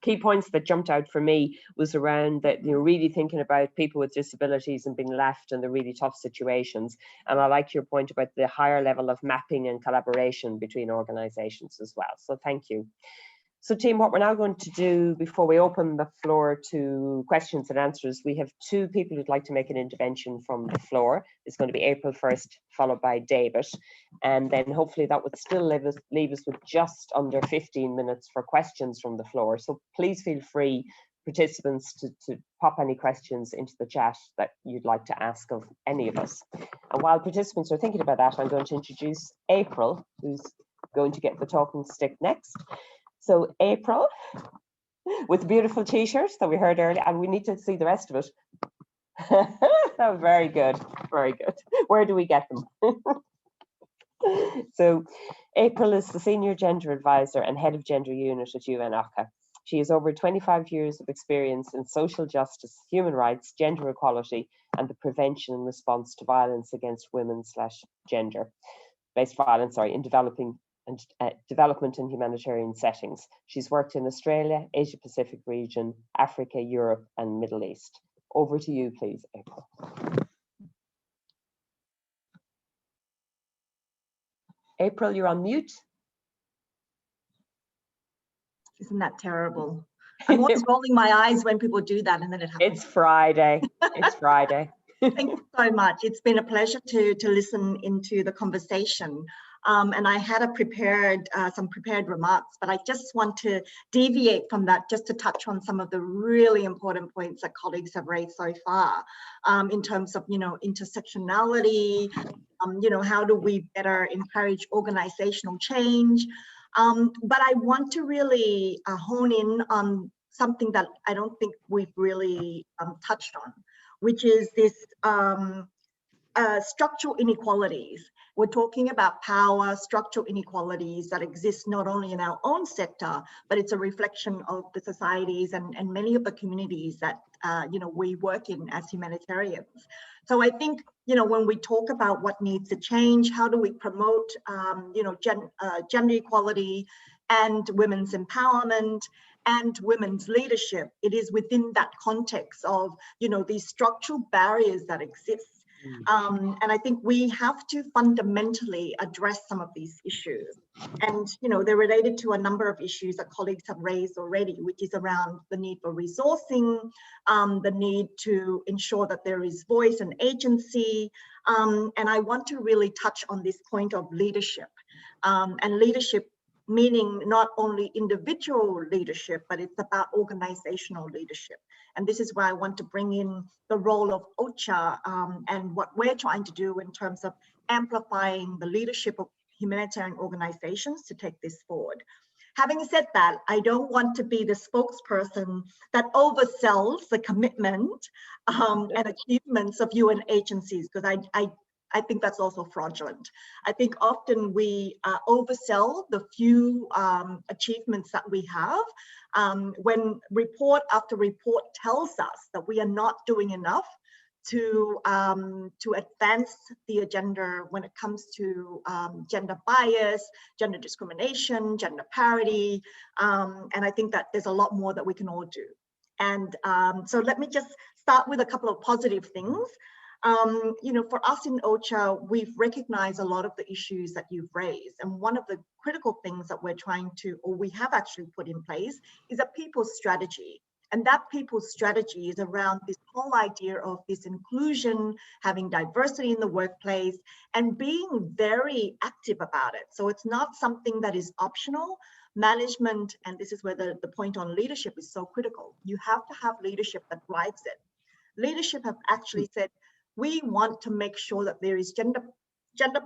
key points that jumped out for me was around that you're really thinking about people with disabilities and being left in the really tough situations. And I like your point about the higher level of mapping and collaboration between organizations as well. So thank you. So team, what we're now going to do before we open the floor to questions and answers, we have two people who'd like to make an intervention from the floor. It's going to be April first, followed by David. And then hopefully that would still leave us with just under 15 minutes for questions from the floor. So please feel free, participants, to pop any questions into the chat that you'd like to ask of any of us. And while participants are thinking about that, I'm going to introduce April, who's going to get the talking stick next. So April, with the beautiful t-shirt that we heard earlier, and we need to see the rest of it. Oh, very good, very good. Where do we get them? So April is the Senior Gender Advisor and Head of Gender Unit at UN OCHA. She has over 25 years of experience in social justice, human rights, gender equality, and the prevention and response to violence against women/gender-based violence, in development and humanitarian settings. She's worked in Australia, Asia Pacific region, Africa, Europe, and Middle East. Over to you, please, April. April, you're on mute. Isn't that terrible? I'm always rolling my eyes when people do that, and then it happens. It's Friday. It's Friday. Thank you so much. It's been a pleasure to listen into the conversation. And I had some prepared remarks, but I just want to deviate from that just to touch on some of the really important points that colleagues have raised so far in terms of, intersectionality, how do we better encourage organizational change. But I want to really hone in on something that I don't think we've really touched on, which is this structural inequalities. We're talking about power, structural inequalities that exist not only in our own sector, but it's a reflection of the societies and many of the communities that we work in as humanitarians. So I think when we talk about what needs to change, how do we promote gender equality and women's empowerment and women's leadership, it is within that context of these structural barriers that exist. And I think we have to fundamentally address some of these issues. And, they're related to a number of issues that colleagues have raised already, which is around the need for resourcing, the need to ensure that there is voice and agency. And I want to really touch on this point of leadership. And leadership meaning not only individual leadership, but it's about organizational leadership. And this is where I want to bring in the role of OCHA and what we're trying to do in terms of amplifying the leadership of humanitarian organizations to take this forward. Having said that, I don't want to be the spokesperson that oversells the commitment and achievements of UN agencies, because I think that's also fraudulent. I think often we oversell the few achievements that we have when report after report tells us that we are not doing enough to advance the agenda when it comes to gender bias, gender discrimination, gender parity, and I think that there's a lot more that we can all do. And so let me just start with a couple of positive things. For us in OCHA, we've recognized a lot of the issues that you've raised. And one of the critical things that we're trying to, or we have actually put in place, is a people strategy. And that people's strategy is around this whole idea of this inclusion, having diversity in the workplace, and being very active about it. So it's not something that is optional. Management, and this is where the point on leadership is so critical. You have to have leadership that drives it. Leadership have actually said, we want to make sure that there is gender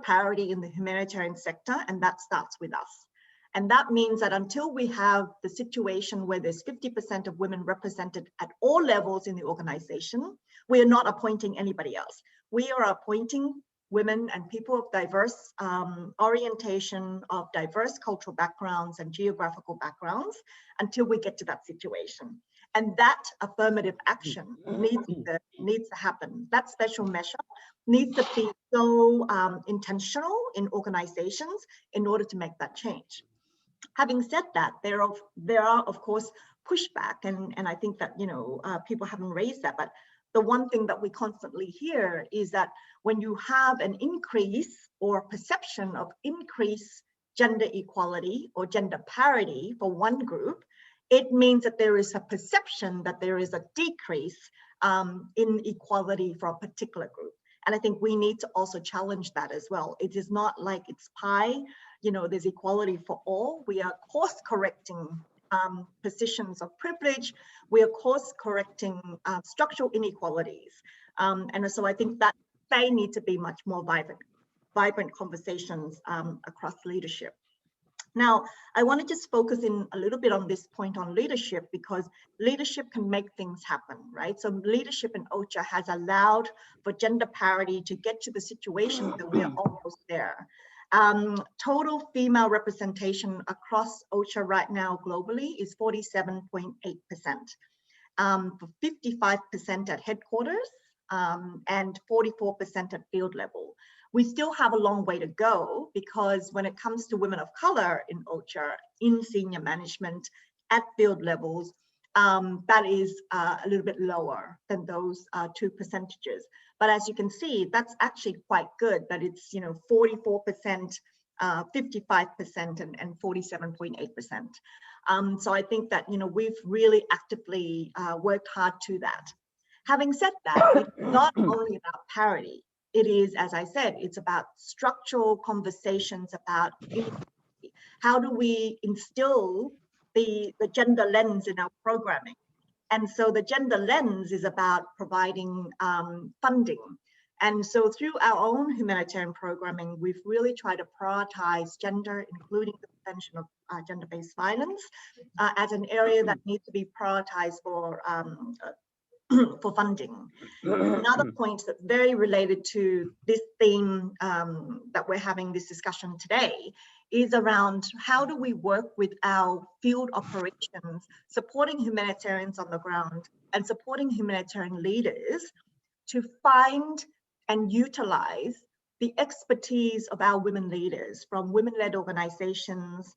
parity in the humanitarian sector, and that starts with us. And that means that until we have the situation where there's 50% of women represented at all levels in the organization, we are not appointing anybody else. We are appointing women and people of diverse orientation, of diverse cultural backgrounds and geographical backgrounds until we get to that situation. And that affirmative action needs to happen. That special measure needs to be so intentional in organizations in order to make that change. Having said that, there are of course pushback, and I think that people haven't raised that, but the one thing that we constantly hear is that when you have an increase or perception of increased gender equality or gender parity for one group, it means that there is a perception that there is a decrease in equality for a particular group. And I think we need to also challenge that as well. It is not like it's pie, there's equality for all. We are course correcting positions of privilege. We are course correcting structural inequalities. And so I think that they need to be much more vibrant conversations across leadership. Now, I want to just focus in a little bit on this point on leadership, because leadership can make things happen, right? So leadership in OCHA has allowed for gender parity to get to the situation that we are almost there. Total female representation across OCHA right now globally is 47.8%, for 55% at headquarters and 44% at field level. We still have a long way to go, because when it comes to women of color in OCHA, in senior management at field levels, that is a little bit lower than those two percentages. But as you can see, that's actually quite good, that it's 44%, 55% and 47.8%. So I think that we've really actively worked hard to that. Having said that, it's not only about parity. It is, as I said, it's about structural conversations about how do we instill the gender lens in our programming. And so the gender lens is about providing funding. And so through our own humanitarian programming, we've really tried to prioritize gender, including the prevention of gender-based violence, as an area that needs to be prioritized for funding. Another point that's very related to this theme that we're having this discussion today is around how do we work with our field operations, supporting humanitarians on the ground and supporting humanitarian leaders to find and utilize the expertise of our women leaders from women-led organizations,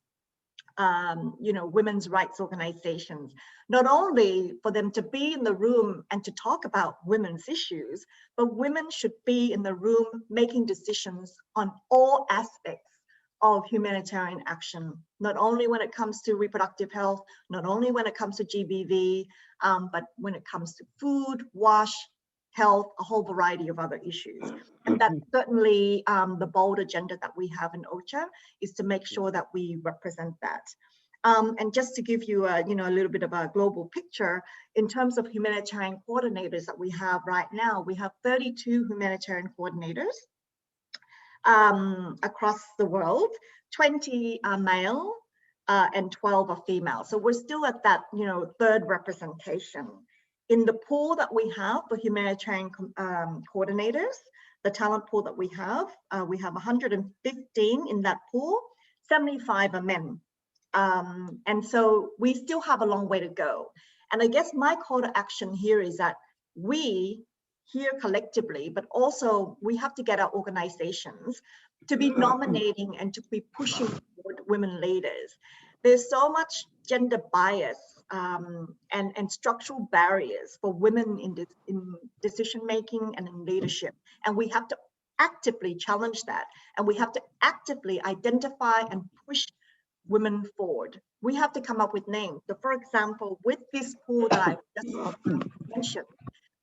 women's rights organizations, not only for them to be in the room and to talk about women's issues, but women should be in the room making decisions on all aspects of humanitarian action, not only when it comes to reproductive health, not only when it comes to GBV, but when it comes to food, wash, health, a whole variety of other issues. And that's certainly the bold agenda that we have in OCHA, is to make sure that we represent that. And just to give you a little bit of a global picture, in terms of humanitarian coordinators that we have right now, we have 32 humanitarian coordinators across the world. 20 are male and 12 are female. So we're still at that third representation. In the pool that we have for humanitarian coordinators, the talent pool that we have 115 in that pool, 75 are men. And so we still have a long way to go. And I guess my call to action here is that we here collectively, but also we have to get our organizations to be nominating and to be pushing forward women leaders. There's so much gender bias and structural barriers for women in decision making and in leadership. And we have to actively challenge that. And we have to actively identify and push women forward. We have to come up with names. So for example, with this pool that I just mentioned,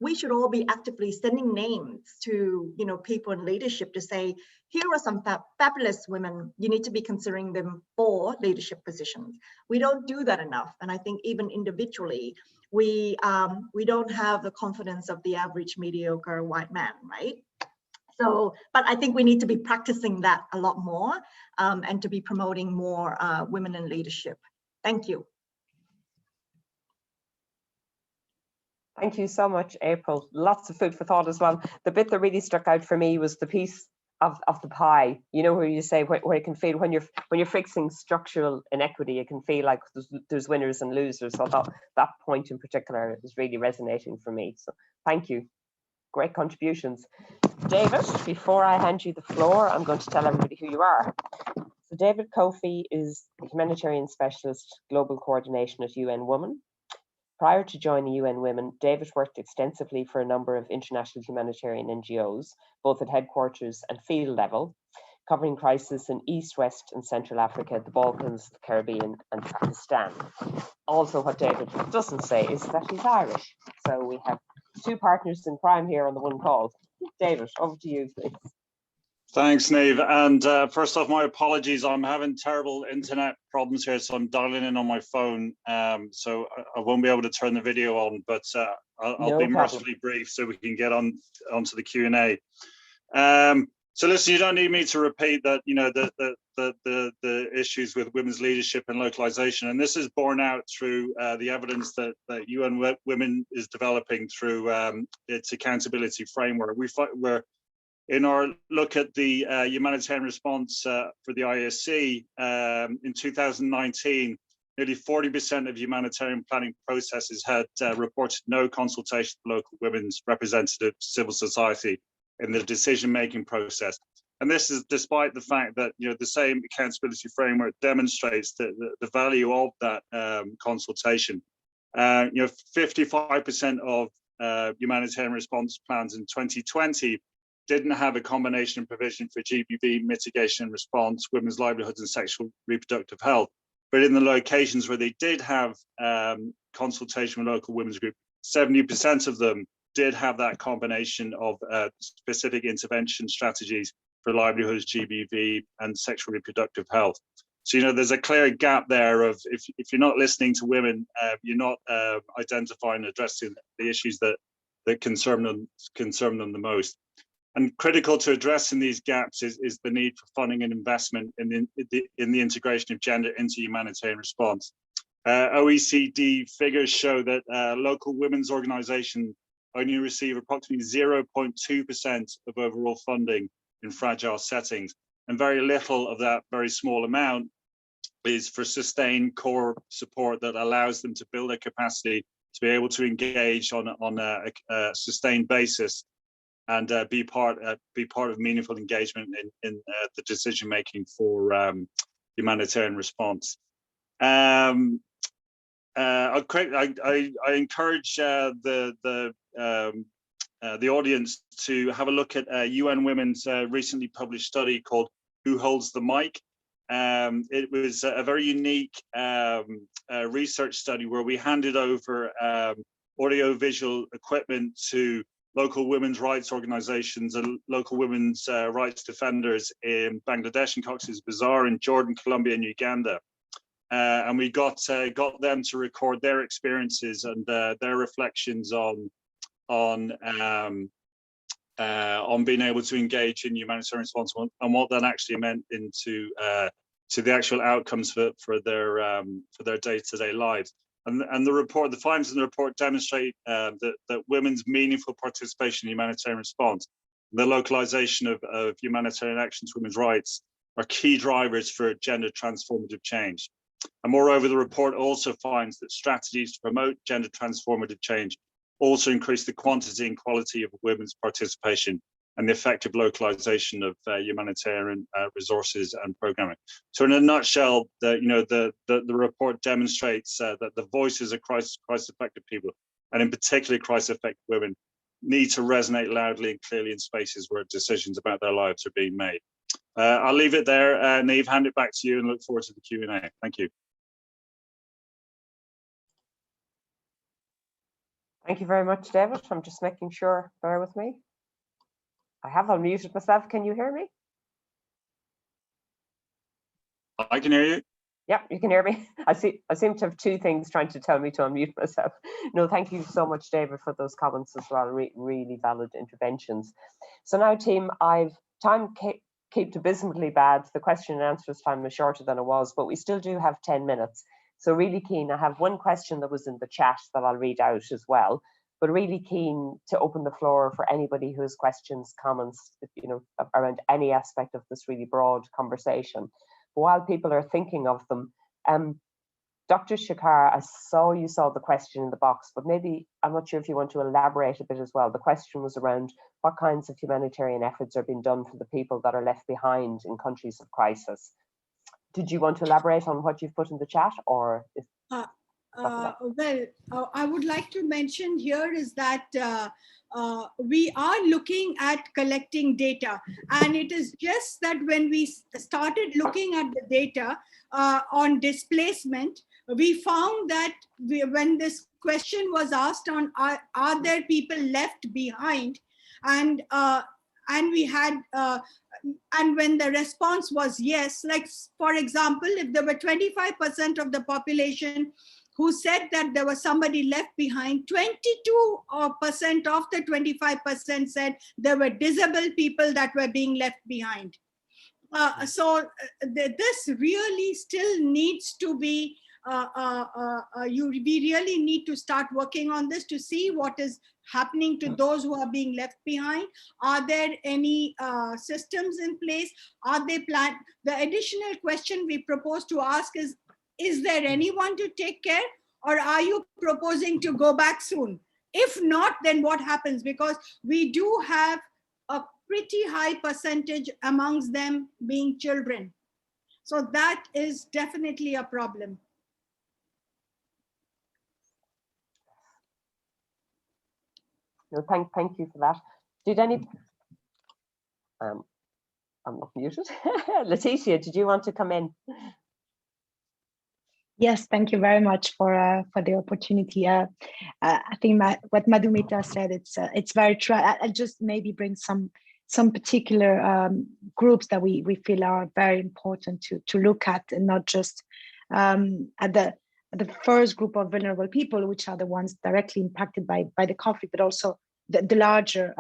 we should all be actively sending names to people in leadership to say, here are some fabulous women. You need to be considering them for leadership positions. We don't do that enough. And I think even individually, we don't have the confidence of the average mediocre white man, right? So, but I think we need to be practicing that a lot more and to be promoting more women in leadership. Thank you. Thank you so much, April. Lots of food for thought as well. The bit that really stuck out for me was the piece of the pie, where you say where you can feel when you're fixing structural inequity, it can feel like there's winners and losers. So that point in particular is really resonating for me. So thank you. Great contributions. David, before I hand you the floor, I'm going to tell everybody who you are. So David Kofi is the Humanitarian Specialist, Global Coordination at UN Women. Prior to joining UN Women, David worked extensively for a number of international humanitarian NGOs, both at headquarters and field level, covering crises in East, West and Central Africa, the Balkans, the Caribbean and Pakistan. Also, what David doesn't say is that he's Irish. So we have two partners in crime here on the one call. David, over to you, please. Thanks, Niamh. And first off, my apologies. I'm having terrible internet problems here, so I'm dialing in on my phone. So I won't be able to turn the video on, but I'll be mercifully brief so we can get onto the Q&A. So listen, you don't need me to repeat that, the issues with women's leadership and localization. And this is borne out through the evidence that UN Women is developing through its accountability framework. We're in our look at the humanitarian response for the ISC in 2019, nearly 40% of humanitarian planning processes had reported no consultation with local women's representative civil society in the decision-making process. And this is despite the fact that the same accountability framework demonstrates the value of that consultation. 55% of humanitarian response plans in 2020 didn't have a combination provision for GBV mitigation and response, women's livelihoods and sexual reproductive health. But in the locations where they did have consultation with local women's group, 70% of them did have that combination of specific intervention strategies for livelihoods, GBV and sexual reproductive health. So, there's a clear gap there of if you're not listening to women, you're not identifying and addressing the issues that concern them the most. And critical to addressing these gaps is the need for funding and investment in the integration of gender into humanitarian response. OECD figures show that local women's organizations only receive approximately 0.2% of overall funding in fragile settings. And very little of that very small amount is for sustained core support that allows them to build their capacity to be able to engage on a sustained basis and be part of meaningful engagement in the decision making for humanitarian response. I encourage the audience to have a look at UN Women's recently published study called "Who Holds the Mic?" It was a very unique research study where we handed over audio-visual equipment to local women's rights organizations and local women's rights defenders in Bangladesh and Cox's Bazar, in Jordan, Colombia, and Uganda. And we got them to record their experiences and their reflections on being able to engage in humanitarian response and what that actually meant into to the actual outcomes for their day-to-day lives. And the findings in the report demonstrate that women's meaningful participation in humanitarian response, the localization of humanitarian action to women's rights are key drivers for gender transformative change. And moreover, the report also finds that strategies to promote gender transformative change also increase the quantity and quality of women's participation and the effective localization of humanitarian resources and programming. So in a nutshell, the report demonstrates that the voices of crisis-affected people, and in particular crisis-affected women, need to resonate loudly and clearly in spaces where decisions about their lives are being made. I'll leave it there. Neve, hand it back to you and look forward to the Q&A. Thank you. Thank you very much, David. I'm just making sure, bear with me. I have unmuted myself. Can you hear me? I can hear you. Yeah, you can hear me. I seem to have two things trying to tell me to unmute myself. No, thank you so much, David, for those comments as well. Really valid interventions. So now, team, time kept abysmally bad. The question and answers time is shorter than it was, but we still do have 10 minutes. So really keen. I have one question that was in the chat that I'll read out as well, but really keen to open the floor for anybody who has questions, comments, you know, around any aspect of this really broad conversation. While people are thinking of them, Dr. Shakar, I saw you saw the question in the box, but maybe I'm not sure if you want to elaborate a bit as well. The question was around what kinds of humanitarian efforts are being done for the people that are left behind in countries of crisis. Did you want to elaborate on what you've put in the chat, or? I would like to mention here is that we are looking at collecting data, and it is just that when we started looking at the data on displacement, we found that when this question was asked on are there people left behind, and we had and when the response was yes, like for example, if there were 25% of the population who said that there was somebody left behind, 22% of the 25% said there were disabled people that were being left behind. So this really still needs to be, we really need to start working on this to see what is happening to those who are being left behind. Are there any systems in place? Are they planned? The additional question we propose to ask is there anyone to take care, or are you proposing to go back soon? If not, then what happens? Because we do have a pretty high percentage amongst them being children. So that is definitely a problem. No, thank you for that. Did any, I'm not muted. Leticia, did you want to come in? Yes, thank you very much for the opportunity. I think what Madhumita said, it's very true. I'll just maybe bring some particular groups that we feel are very important to look at, and not just at the first group of vulnerable people, which are the ones directly impacted by the conflict, but also the larger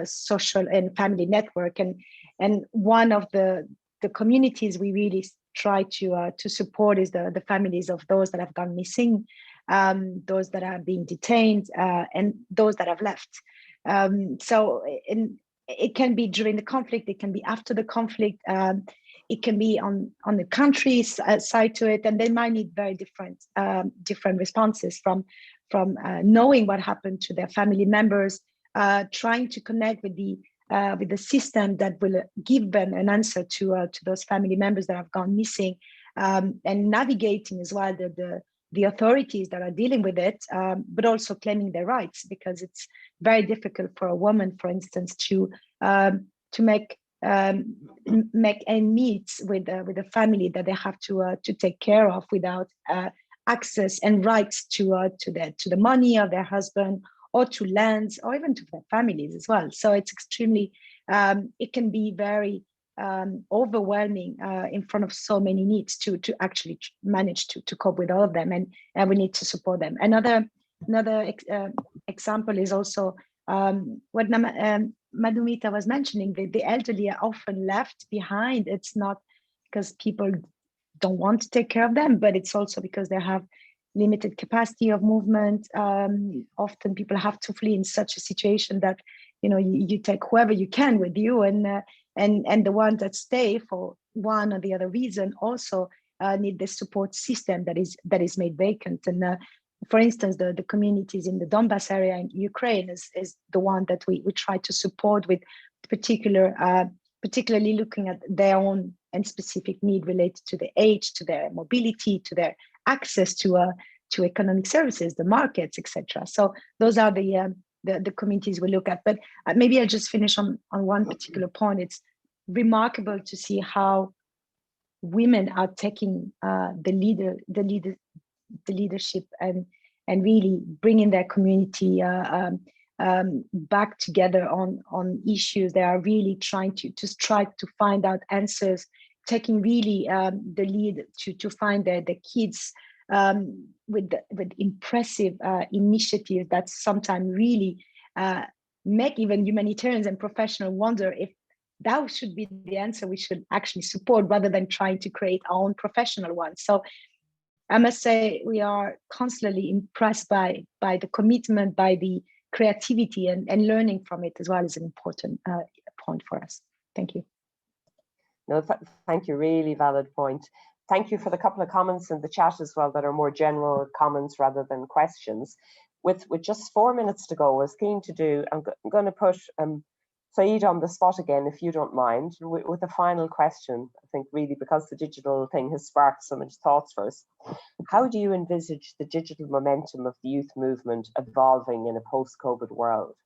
social and family network. And one of the communities we really try to support is the families of those that have gone missing, those that are being detained, and those that have left. So it can be during the conflict, it can be after the conflict, it can be on the country's side to it, and they might need very different responses from knowing what happened to their family members, trying to connect with the system that will give them an answer to those family members that have gone missing, and navigating as well the authorities that are dealing with it, but also claiming their rights, because it's very difficult for a woman, for instance, to make ends meet with a family that they have to take care of without access and rights to the money of their husband, or to lands, or even to their families as well. So it's extremely, it can be very overwhelming in front of so many needs to actually manage to cope with all of them, and we need to support them. Another example is also what Madhumita was mentioning. The elderly are often left behind. It's not because people don't want to take care of them, but it's also because they have limited capacity of movement. Often people have to flee in such a situation that, you know, you take whoever you can with you, and the ones that stay for one or the other reason also need the support system that is made vacant. And for instance, the communities in the Donbass area in Ukraine is the one that we try to support with particularly looking at their own and specific need related to the age, to their mobility, to their access to economic services, the markets, etc. So those are the communities we look at. But maybe I'll just finish on one particular point. It's remarkable to see how women are taking the leadership and really bringing their community back together on issues. They are really trying to try to find out answers, taking really the lead to find the kids with impressive initiatives that sometimes really make even humanitarians and professionals wonder if that should be the answer we should actually support, rather than trying to create our own professional one. So I must say we are constantly impressed by the commitment, by the creativity, and learning from it as well is an important point for us. Thank you. No, thank you, really valid point. Thank you for the couple of comments in the chat as well that are more general comments rather than questions. With just 4 minutes to go, I was keen to do, I'm going to put Saeed on the spot again, if you don't mind, with a final question. I think really because the digital thing has sparked so much thoughts for us. How do you envisage the digital momentum of the youth movement evolving in a post-COVID world?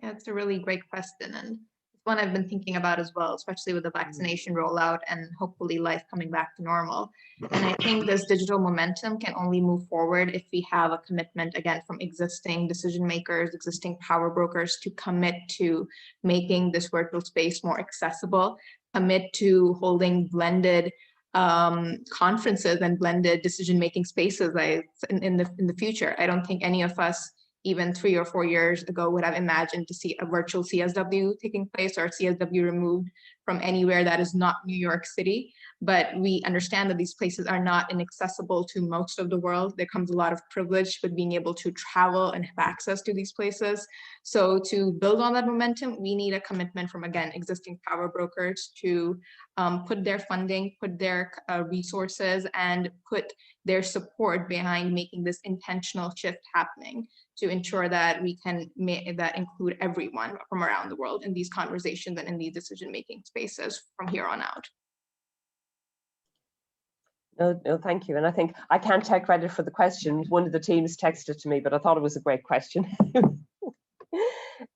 Yeah, it's a really great question, and it's one I've been thinking about as well, especially with the vaccination rollout and hopefully life coming back to normal. And I think this digital momentum can only move forward if we have a commitment, again, from existing decision makers, existing power brokers, to commit to making this virtual space more accessible, commit to holding blended conferences and blended decision-making spaces in the future. I don't think any of us even 3 or 4 years ago would have imagined to see a virtual CSW taking place, or CSW removed from anywhere that is not New York City. But we understand that these places are not inaccessible to most of the world. There comes a lot of privilege with being able to travel and have access to these places. So to build on that momentum, we need a commitment from, again, existing power brokers to put their funding, put their resources, and put their support behind making this intentional shift happening, to ensure that we can include everyone from around the world in these conversations and in these decision-making spaces from here on out. No, thank you. And I think I can't take credit for the question. One of the teams texted to me, but I thought it was a great question.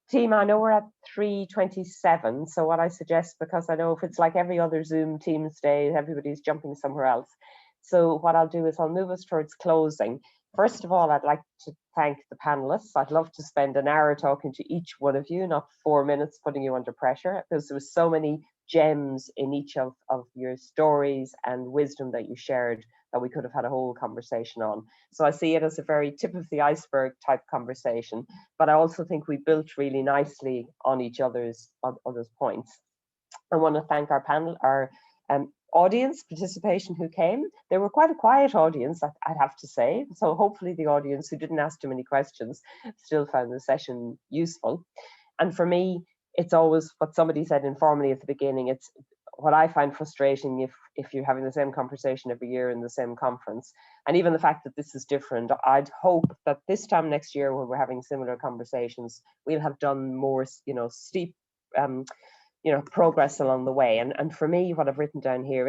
Team, I know we're at 3:27. So what I suggest, because I know if it's like every other Zoom Teams day, everybody's jumping somewhere else. So what I'll do is I'll move us towards closing. First of all, I'd like to thank the panelists. I'd love to spend an hour talking to each one of you, not 4 minutes putting you under pressure, because there was so many gems in each of your stories and wisdom that you shared that we could have had a whole conversation on. So I see it as a very tip of the iceberg type conversation, but I also think we built really nicely on each other's points. I want to thank our panel, our audience participation who came. They were quite a quiet audience, I'd have to say. So hopefully the audience who didn't ask too many questions still found the session useful. And for me, it's always what somebody said informally at the beginning. It's what I find frustrating if you're having the same conversation every year in the same conference. And even the fact that this is different, I'd hope that this time next year when we're having similar conversations, we'll have done more, steep, progress along the way. And for me, what I've written down here,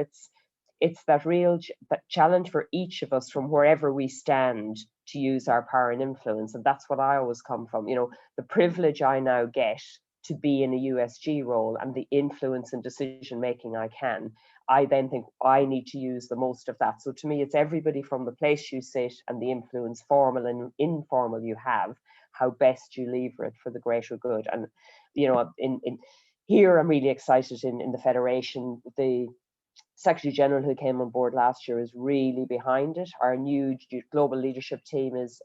it's that real challenge for each of us from wherever we stand to use our power and influence. And that's what I always come from. The privilege I now get to be in a USG role and the influence and decision making I can, I then think I need to use the most of that. So to me, it's everybody from the place you sit and the influence, formal and informal, you have, how best you lever it for the greater good. And in here, I'm really excited in the Federation. The Secretary General who came on board last year is really behind it. Our new global leadership team has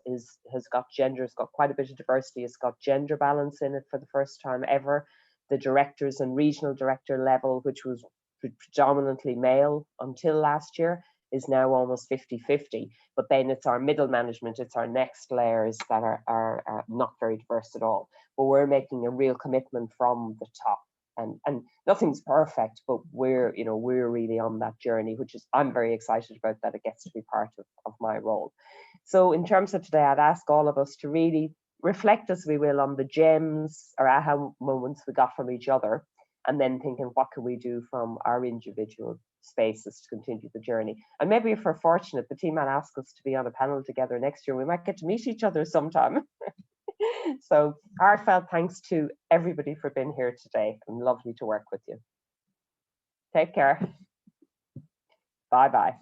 got gender, it's got quite a bit of diversity, it's got gender balance in it for the first time ever. The directors and regional director level, which was predominantly male until last year, is now almost 50-50. But then it's our middle management, it's our next layers that are not very diverse at all. But we're making a real commitment from the top. And nothing's perfect, but we're really on that journey, which is, I'm very excited about that it gets to be part of my role. So in terms of today, I'd ask all of us to really reflect as we will on the gems or aha moments we got from each other, and then thinking what can we do from our individual spaces to continue the journey. And maybe if we're fortunate, the team might ask us to be on a panel together next year. We might get to meet each other sometime. So heartfelt thanks to everybody for being here today, and lovely to work with you. Take care. Bye-bye.